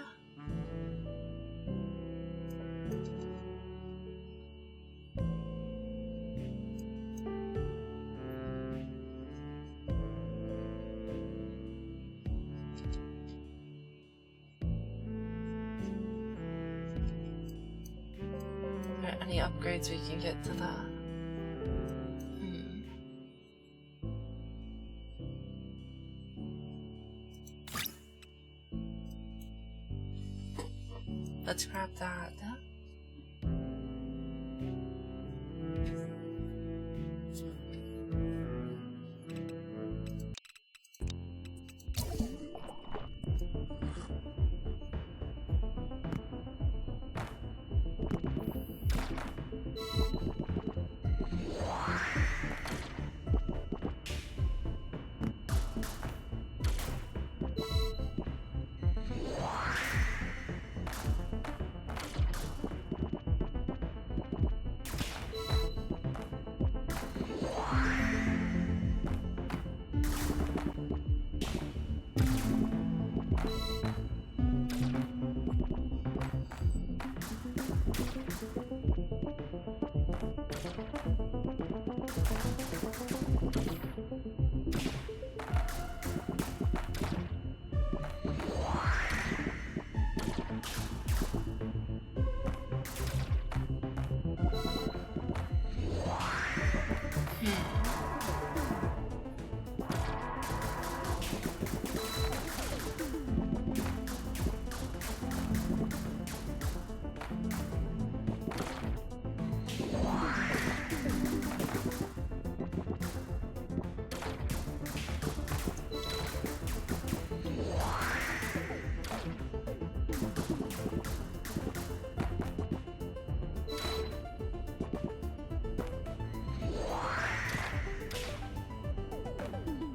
Are there any upgrades we can get to that? Let's grab that.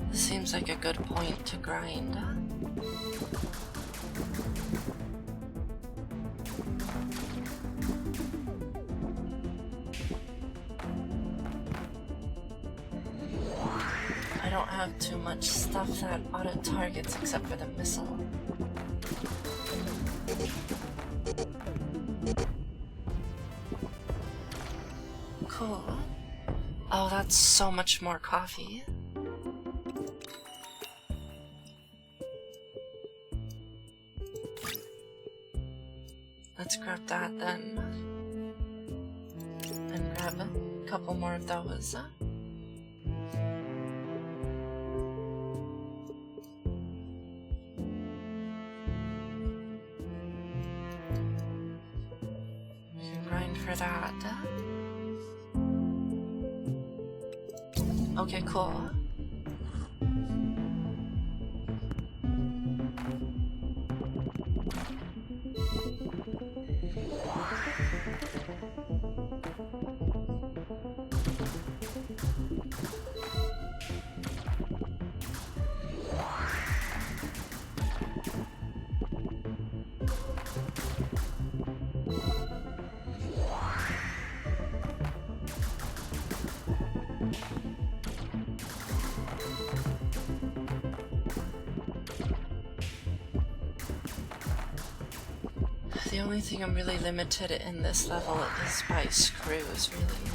This seems like a good point to grind. have too much stuff that auto-targets except for the missile. Cool. Oh, that's so much more coffee. Let's grab that then. And grab a couple more of those. We can grind for that. Okay, cool. The only thing I'm really limited in this level is by screws, really.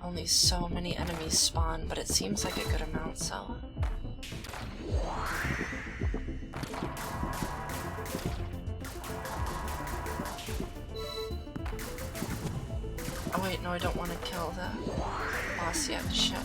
Only so many enemies spawn, but it seems like a good amount, so... Oh wait, no, I don't want to kill the boss yet, shit.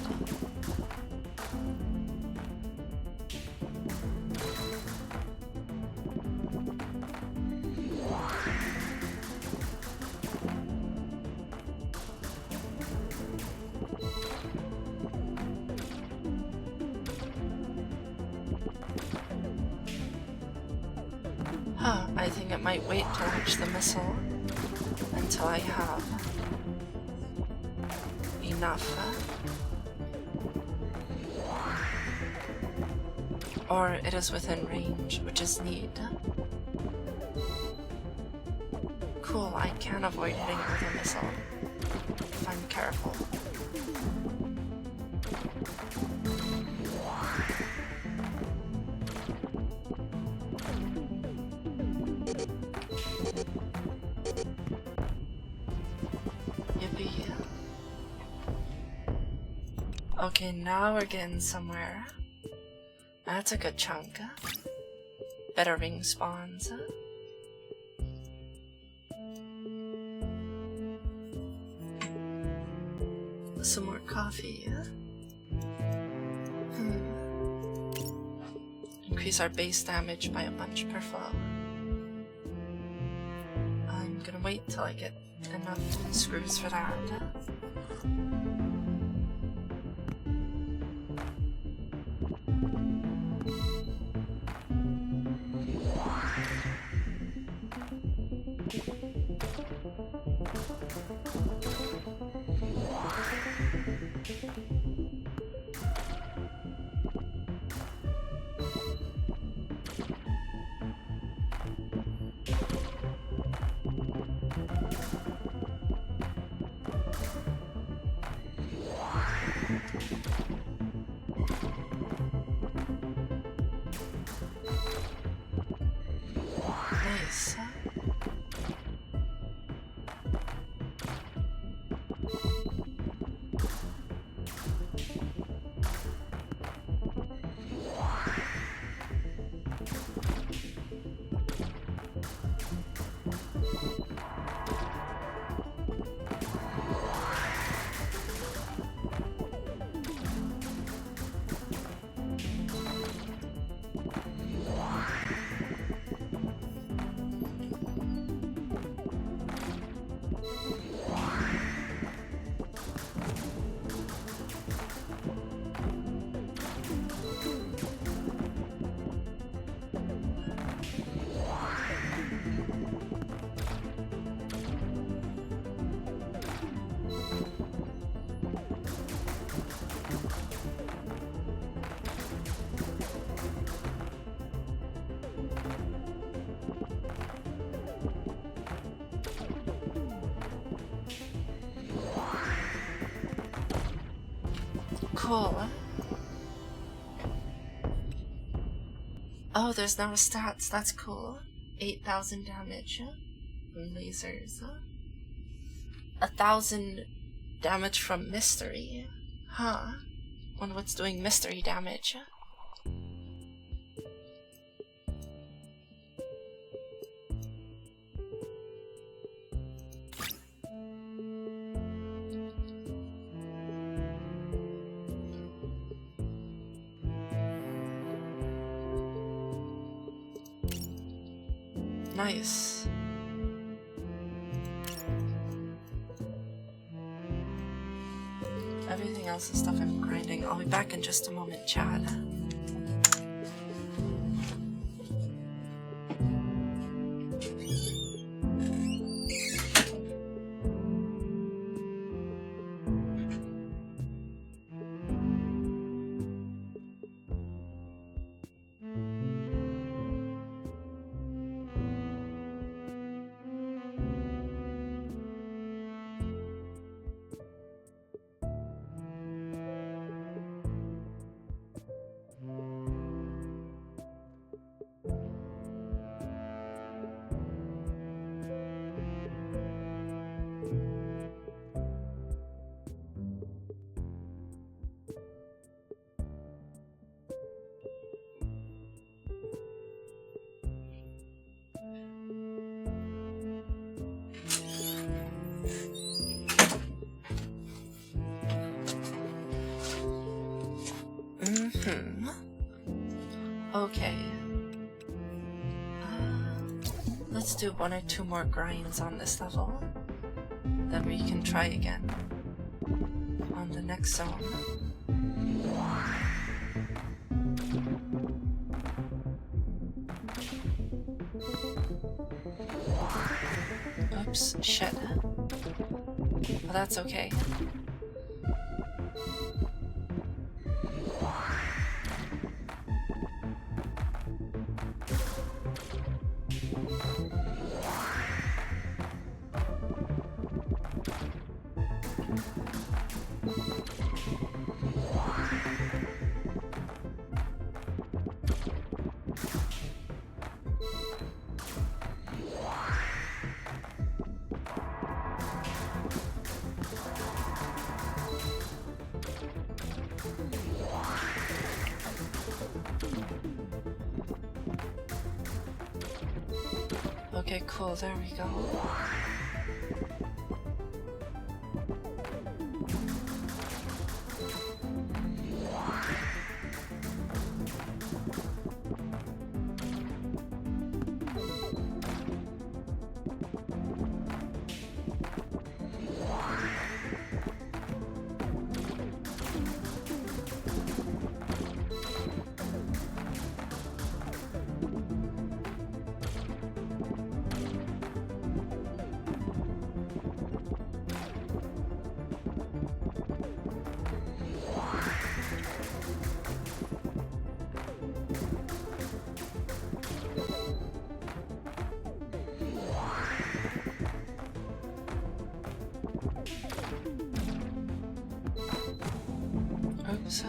Huh, I think it might wait to launch the missile until I have enough. Or it is within range, which is neat. Cool, I can avoid hitting it with a missile if I'm careful. Yippee. Okay, now we're getting somewhere. That's a good chunk. Better ring spawns. Some more coffee. Increase our base damage by a bunch per flow. I'm gonna wait till I get enough screws for that. Nice. Cool. Oh, there's now stats. That's cool. 8,000 damage from lasers. 1,000 damage from mystery. Huh. Wonder what's doing mystery damage. Nice. Everything else is stuff I'm grinding. I'll be back in just a moment, Chad. Okay. Let's do 1 or 2 more grinds on this level. Then we can try again on the next zone. Oops, shit. Well, that's okay. Okay, cool, there we go. Oops.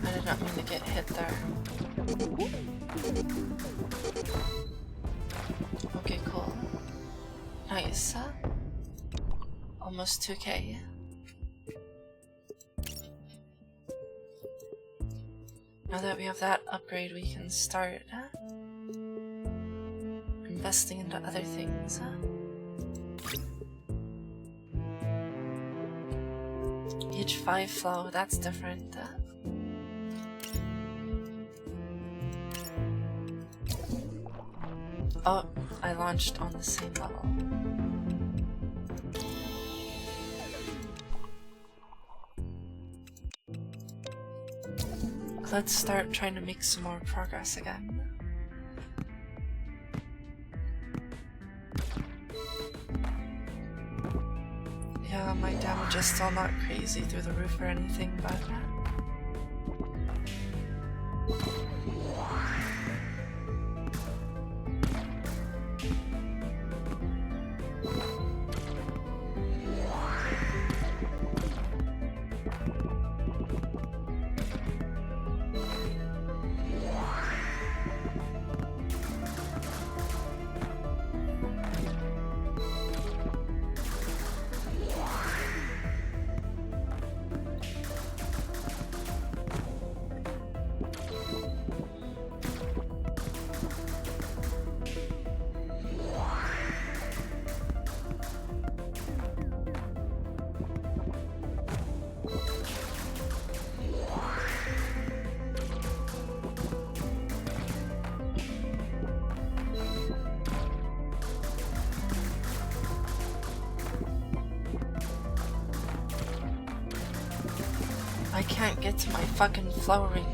I did not mean to get hit there. Okay, cool. Nice. Almost 2K. Now that we have that upgrade, we can start investing into other things. Each 5 flow, that's different. Oh, I launched on the same level. Let's start trying to make some more progress again. Yeah, my damage is still not crazy through the roof or anything, but... I can't get to my fucking flowering.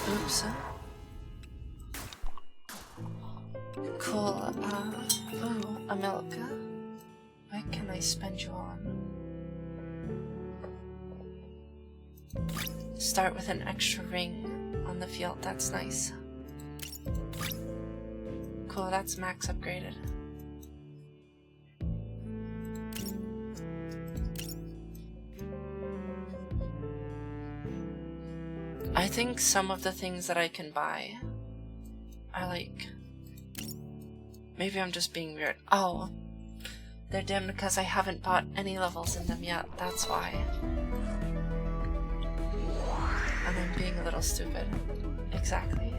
Oops. Cool. Ooh, a milk. What can I spend you on? Start with an extra ring on the field. That's nice. Cool, that's max upgraded. I think some of the things that I can buy are like... Maybe I'm just being weird. Oh, they're dimmed because I haven't bought any levels in them yet. That's why. And I'm being a little stupid. Exactly.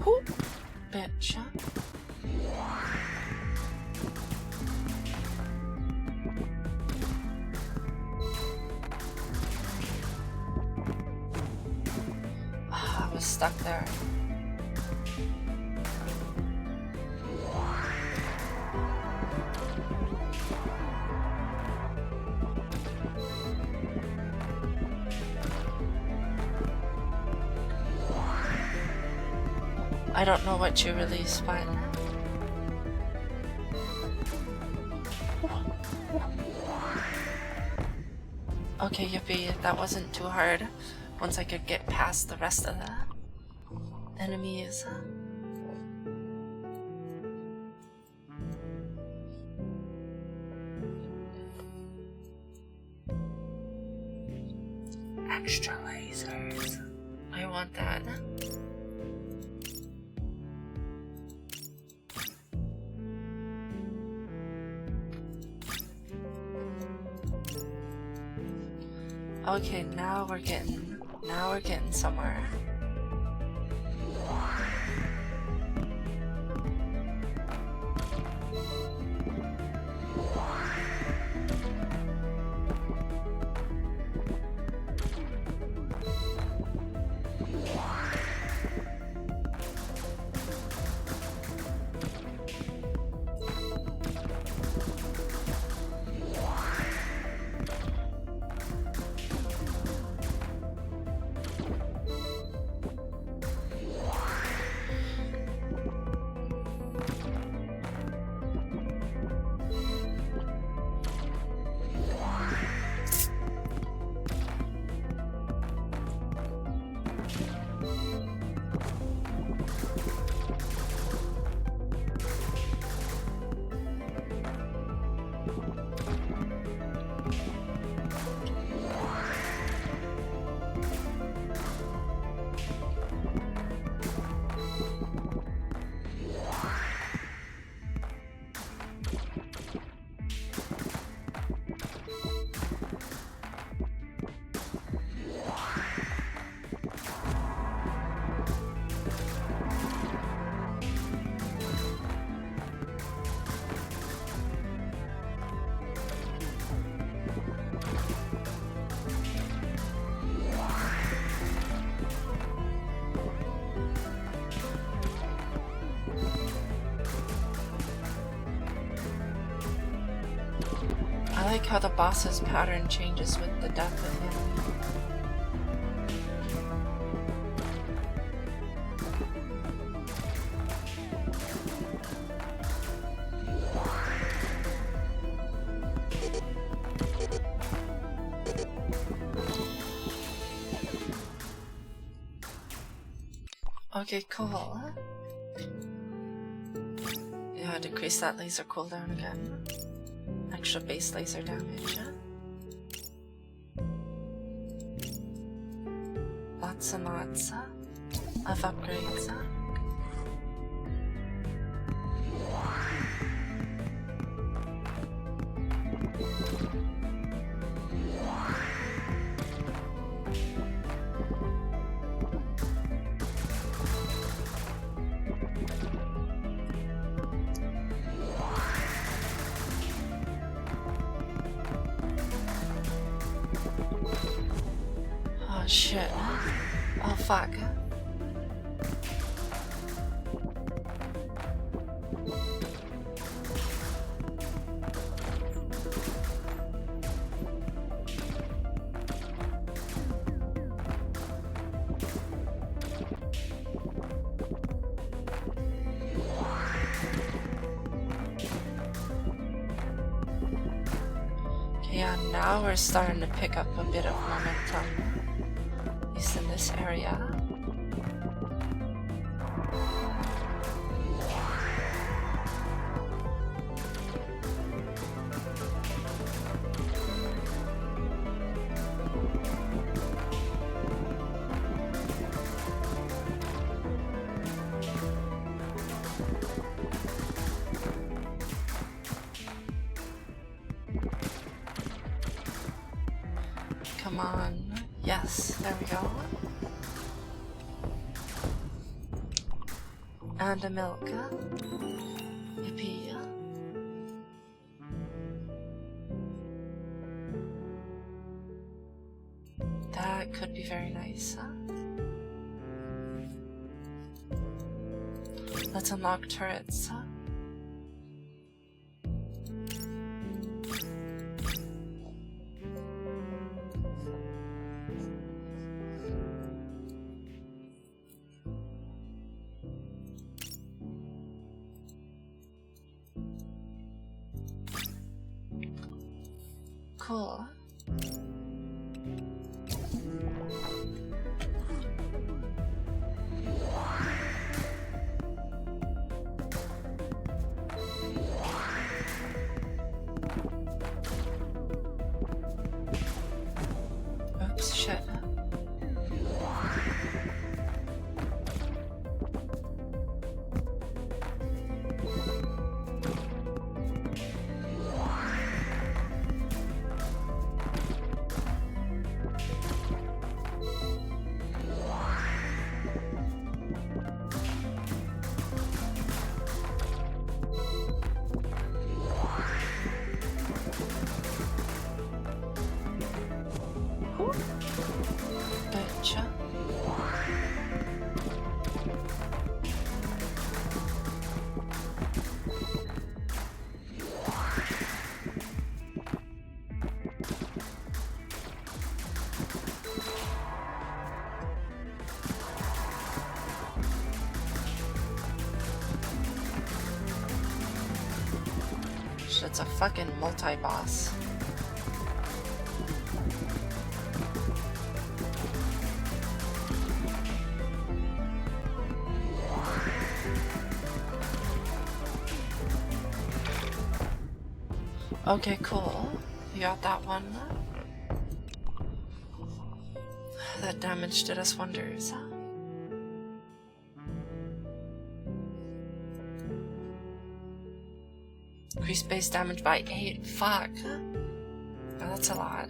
Whoop, bitch. I was stuck there. I don't know what you release, but... Okay, yippee, that wasn't too hard. Once I could get past the rest of the enemies. Extra lasers. I want that. Okay, now we're getting somewhere. I like how the boss's pattern changes with the death of him. Okay, cool. Yeah, decrease that laser cooldown again. Extra base laser damage. Lots and lots of upgrades. Oh shit. Oh fuck. Yeah, now we're starting to pick up a bit of momentum, at least in this area. Come on. Yes, there we go. And a milk. Yippee. That could be very nice. Let's unlock turrets. Cool. Oops, shit. Gotcha. It's a fucking multi-boss. Okay, cool. You got that one. That damage did us wonders. Increase base damage by 8. Fuck. Oh, that's a lot.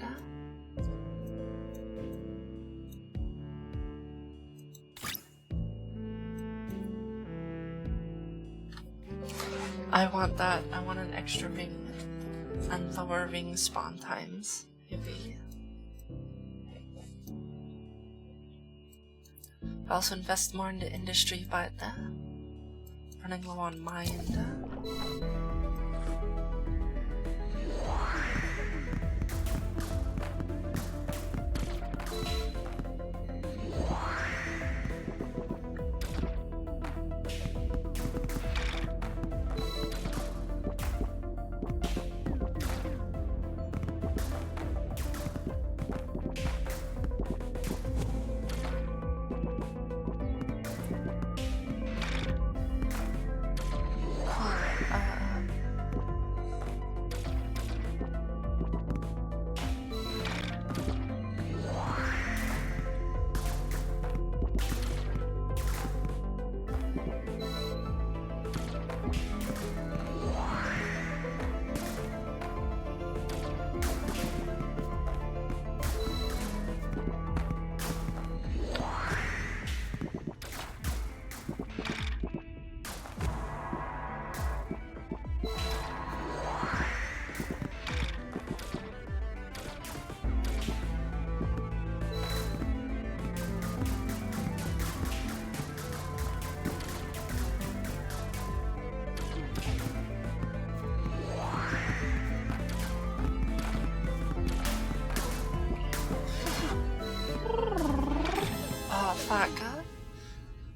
I want that. I want an extra ring and lower ring spawn times. Yippee. I also invest more into industry, but running low on mind.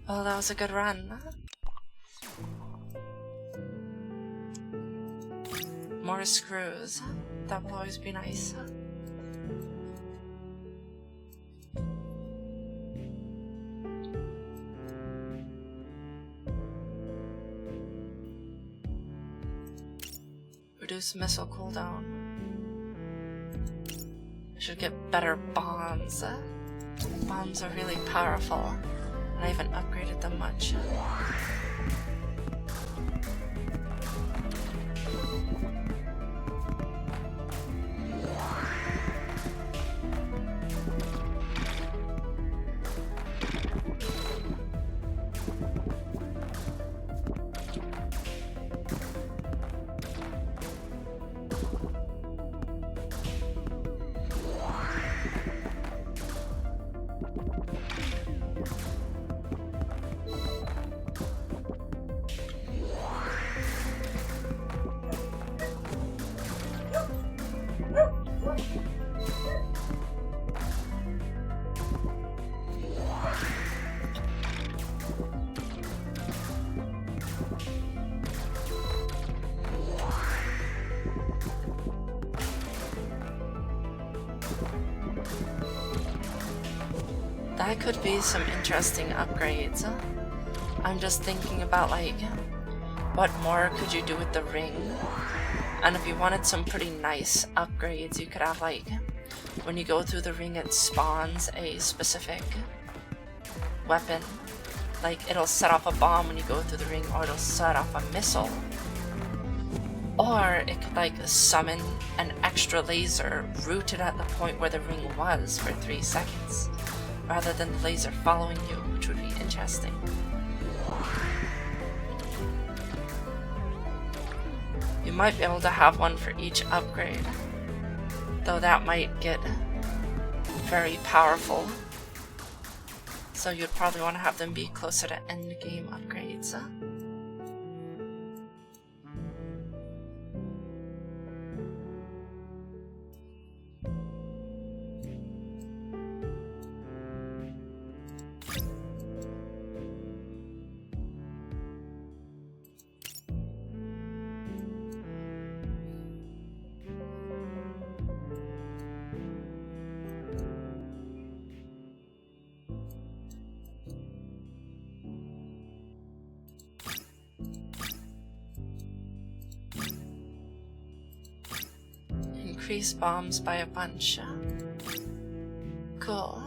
Well, that was a good run. More screws. That will always be nice. Reduce missile cooldown. I should get better bombs. Bombs are really powerful, and I haven't upgraded them much. That could be some interesting upgrades. I'm just thinking about, like, what more could you do with the ring? And if you wanted some pretty nice upgrades, you could have, like, when you go through the ring, it spawns a specific weapon. Like, it'll set off a bomb when you go through the ring, or it'll set off a missile. Or it could, like, summon an extra laser rooted at the point where the ring was for 3 seconds, rather than the laser following you, which would be interesting. You might be able to have one for each upgrade, though that might get very powerful. So you'd probably want to have them be closer to end game upgrades. Increase bombs by a bunch. Cool.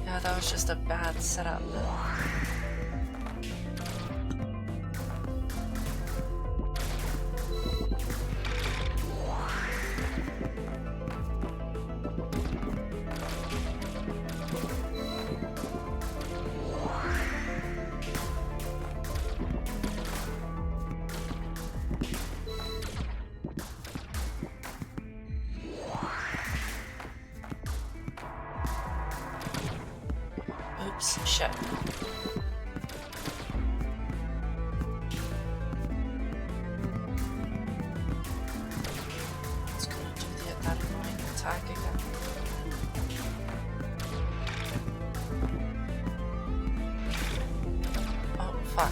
Yeah, that was just a bad setup. Oops, shit. It's gonna do that annoying attack again. Oh, fuck.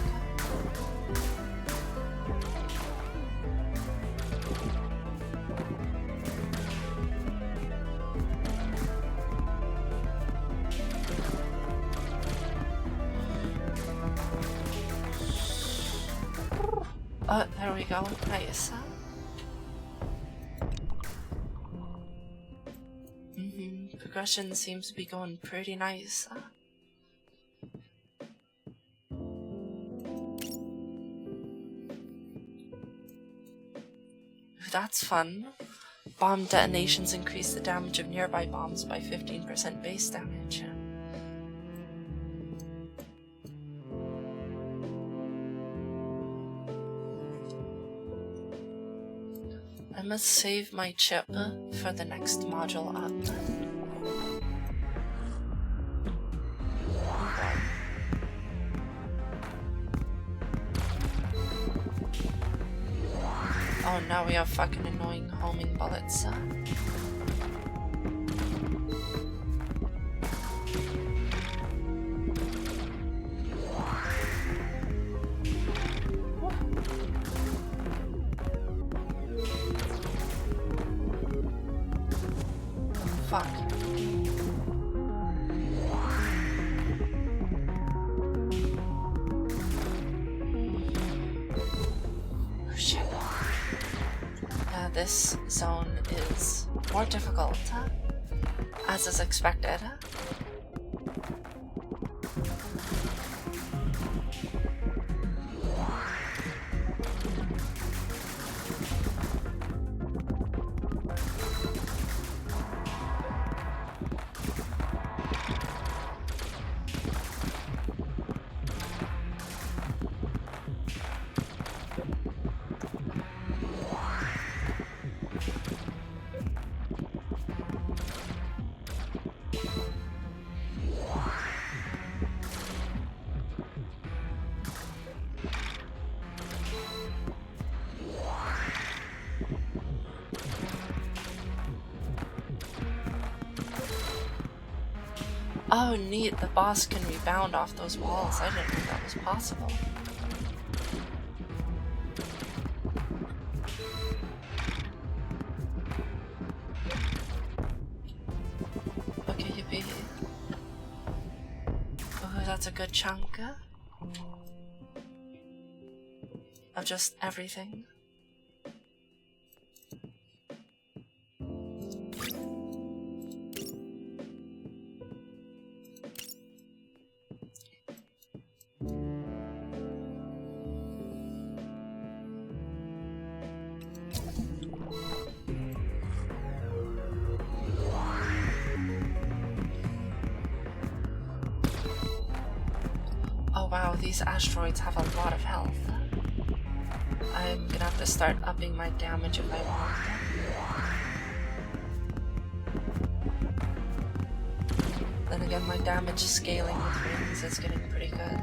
Oh, there we go. Nice. Progression seems to be going pretty nice. That's fun. Bomb detonations increase the damage of nearby bombs by 15% base damage. I must save my chip for the next module up. Oh, now we have fucking annoying homing bullets. Fuck. Oh shit. This zone is more difficult, as is expected. Oh, neat. The boss can rebound off those walls. I didn't know that was possible. Okay, yippee. Oh, that's a good chunk of just everything. Oh wow, these asteroids have a lot of health. I'm gonna have to start upping my damage if I want. Then again, my damage scaling with rings is getting pretty good.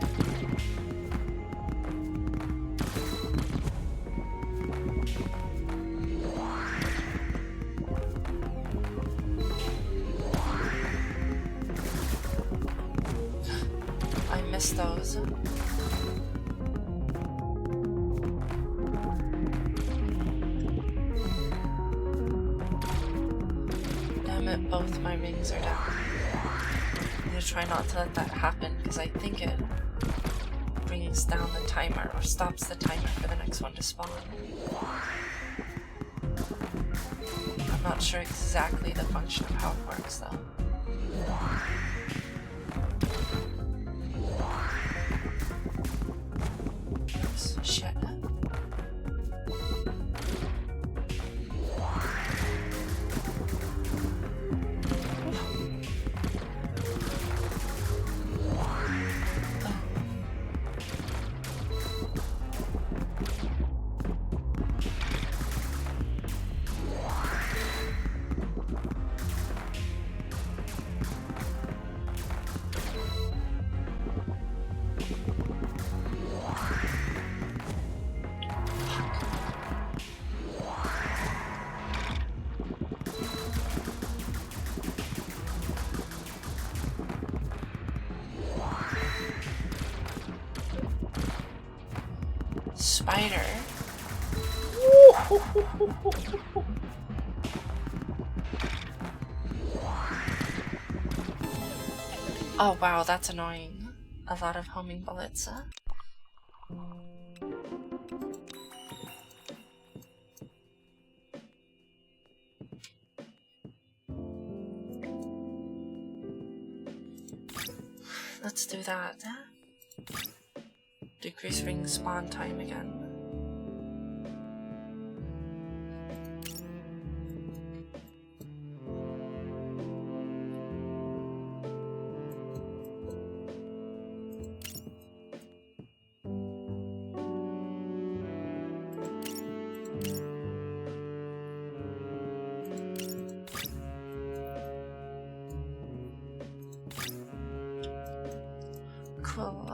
I miss those. Damn it, both my rings are down. I'm gonna try not to let that happen because I think it brings down the timer or stops the timer for the next one to spawn. I'm not sure exactly the function of how it works though. Oops, shit. Spider. Oh wow, that's annoying. A lot of homing bullets. Let's do that. Decrease ring spawn time again. Cool.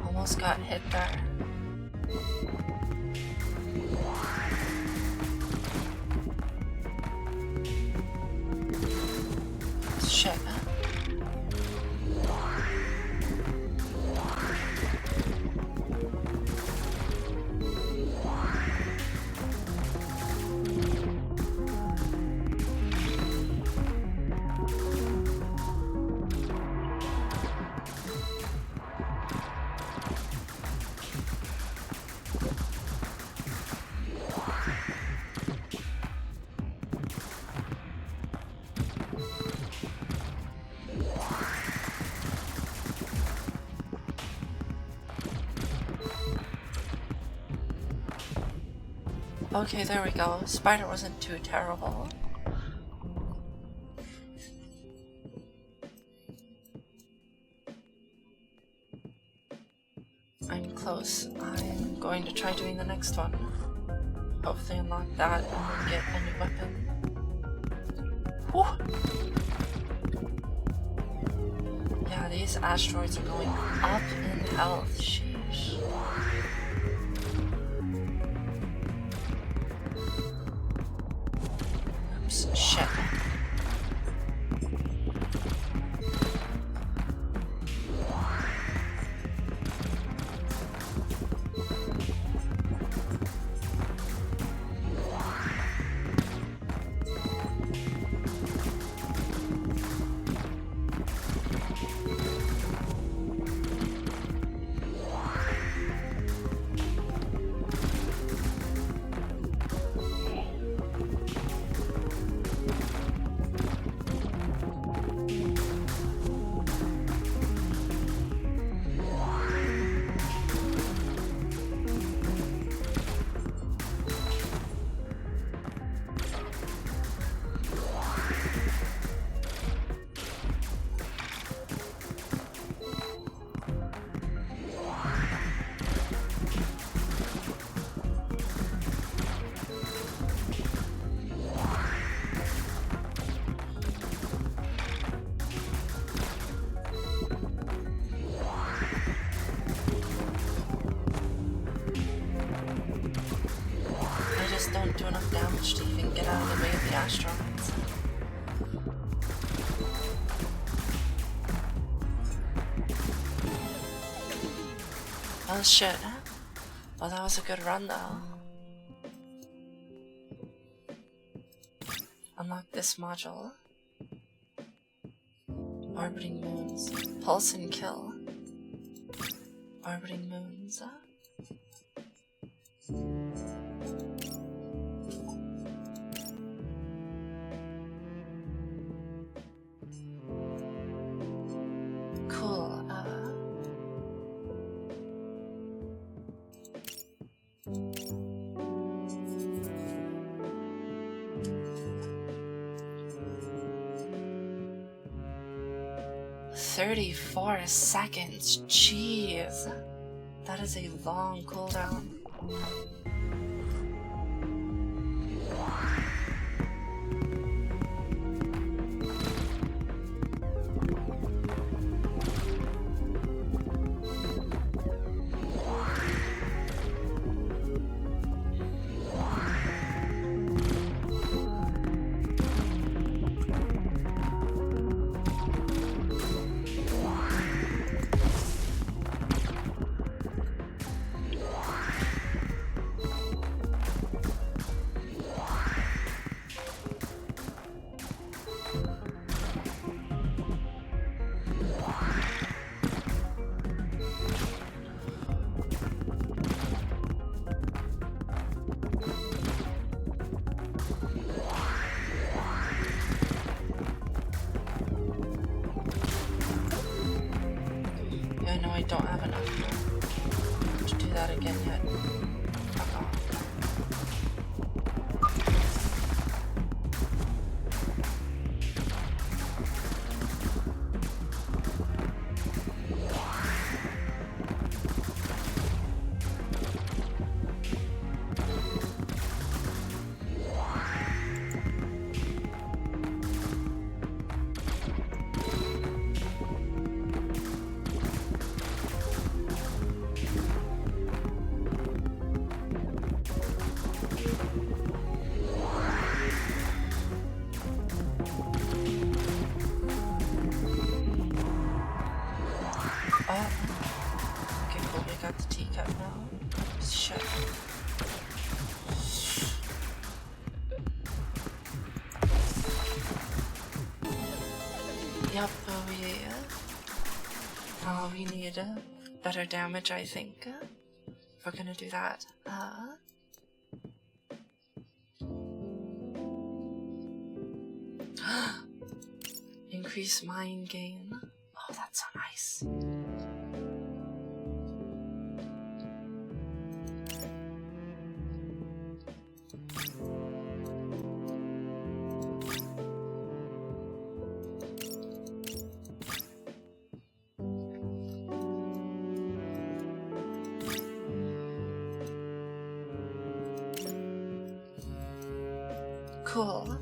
Almost got hit there. Shit. Okay, there we go. Spider wasn't too terrible. I'm close. I'm going to try doing the next one. Hopefully unlock that and then get a new weapon. Whew. Yeah, these asteroids are going up in health. Sheesh. Oops, shit. Don't do enough damage to even get out of the way of the asteroids. Oh shit. Well, that was a good run though. Unlock this module. Orbiting moons. Pulse and kill. Orbiting moons. Cool. 34 seconds. Jeez. That is a long cooldown. that again yet. Fuck off. Okay, cool, we got the teacup now. Shit. Yep, we need better damage, I think. If we're gonna do that. Increase mind gain. Oh, that's so nice. Cool.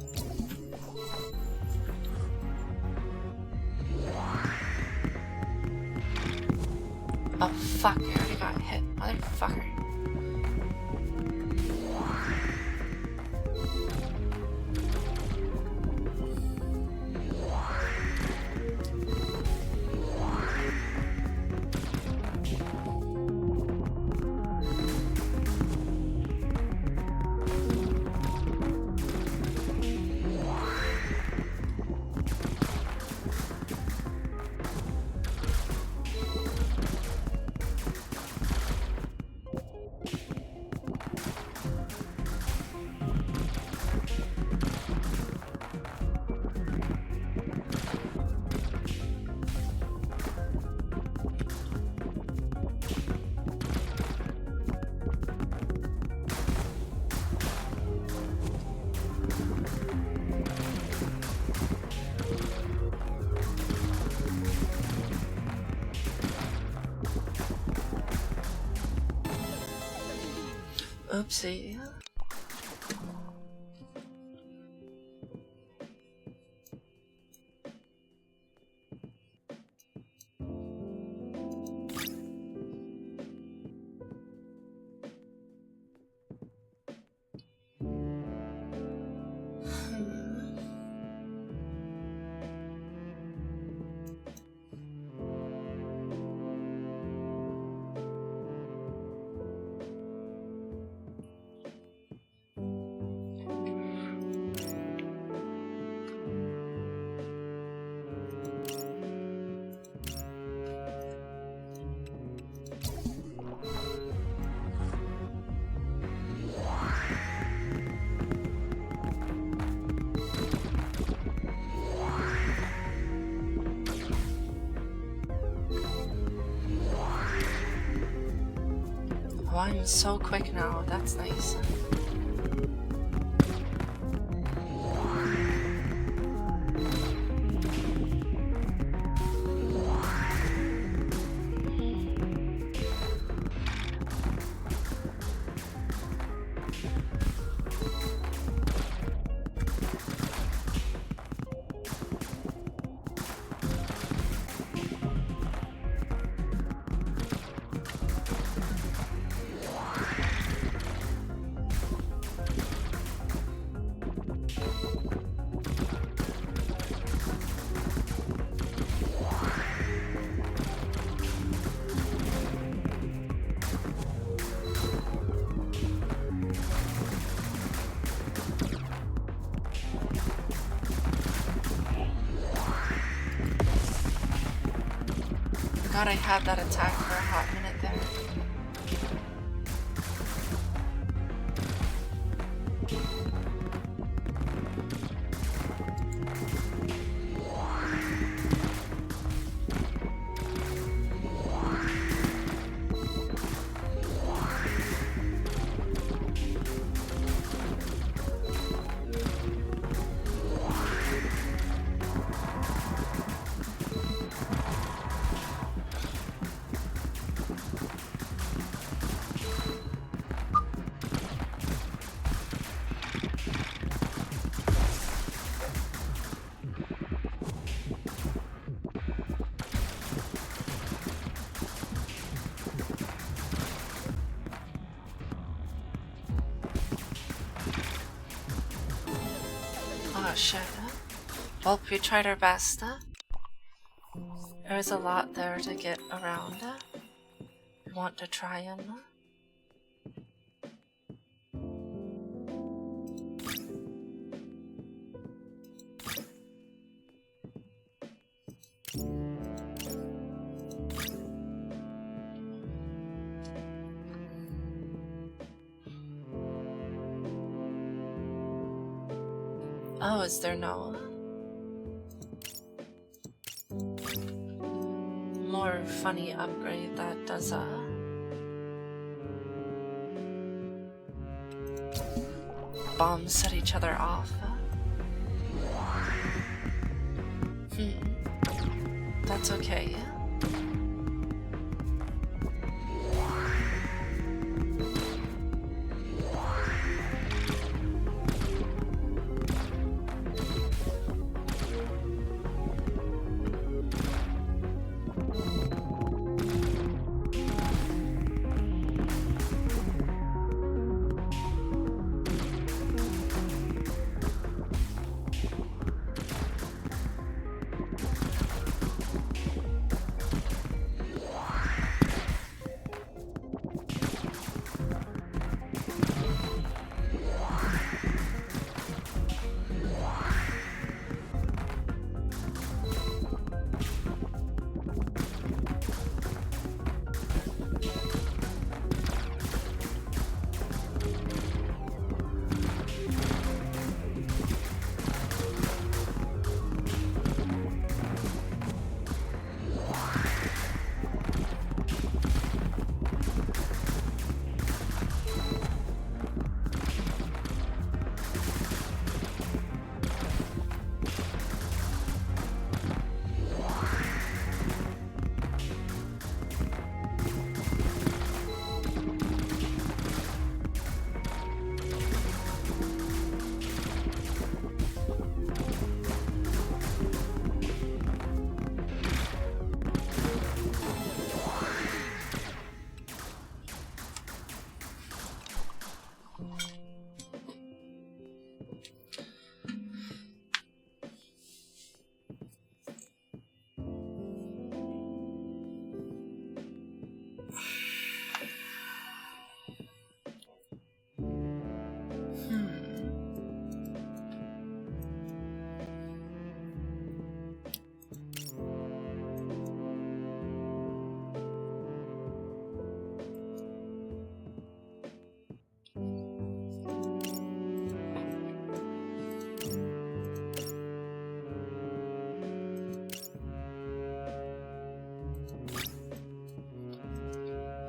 Oh fuck, I already got hit. Motherfucker. Oopsie. Oh, I'm so quick now. That's nice. God, I had that attack for a hot minute there. Oh shit. Well, we tried our best. There's a lot there to get around. We want to try and... Oh, is there no more funny upgrade that does bombs set each other off? That's okay.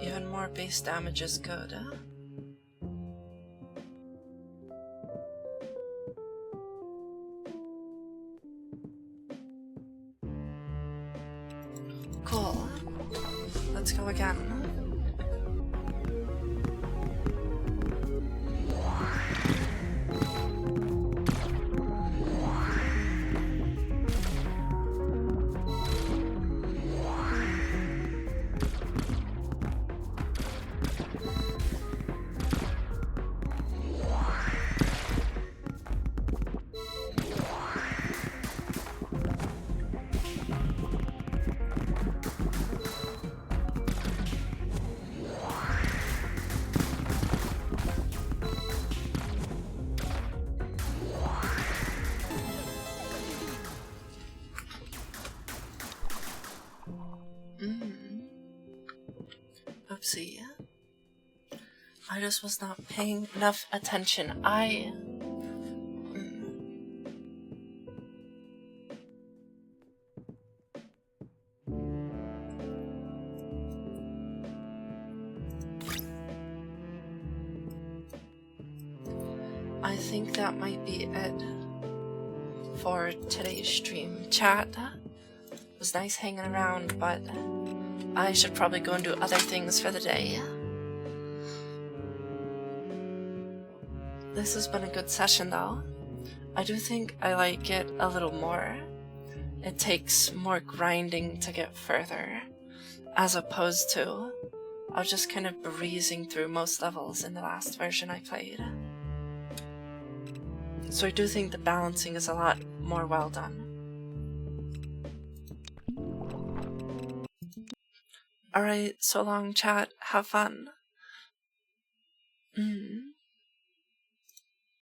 Even more base damage is good, huh? Cool. Let's go again. Oopsie. I just was not paying enough attention. I think that might be it for today's stream. Chat, it was nice hanging around, but I should probably go and do other things for the day. This has been a good session though. I do think I like it a little more. It takes more grinding to get further, as opposed to I was just kind of breezing through most levels in the last version I played. So I do think the balancing is a lot more well done. Alright, so long chat, have fun.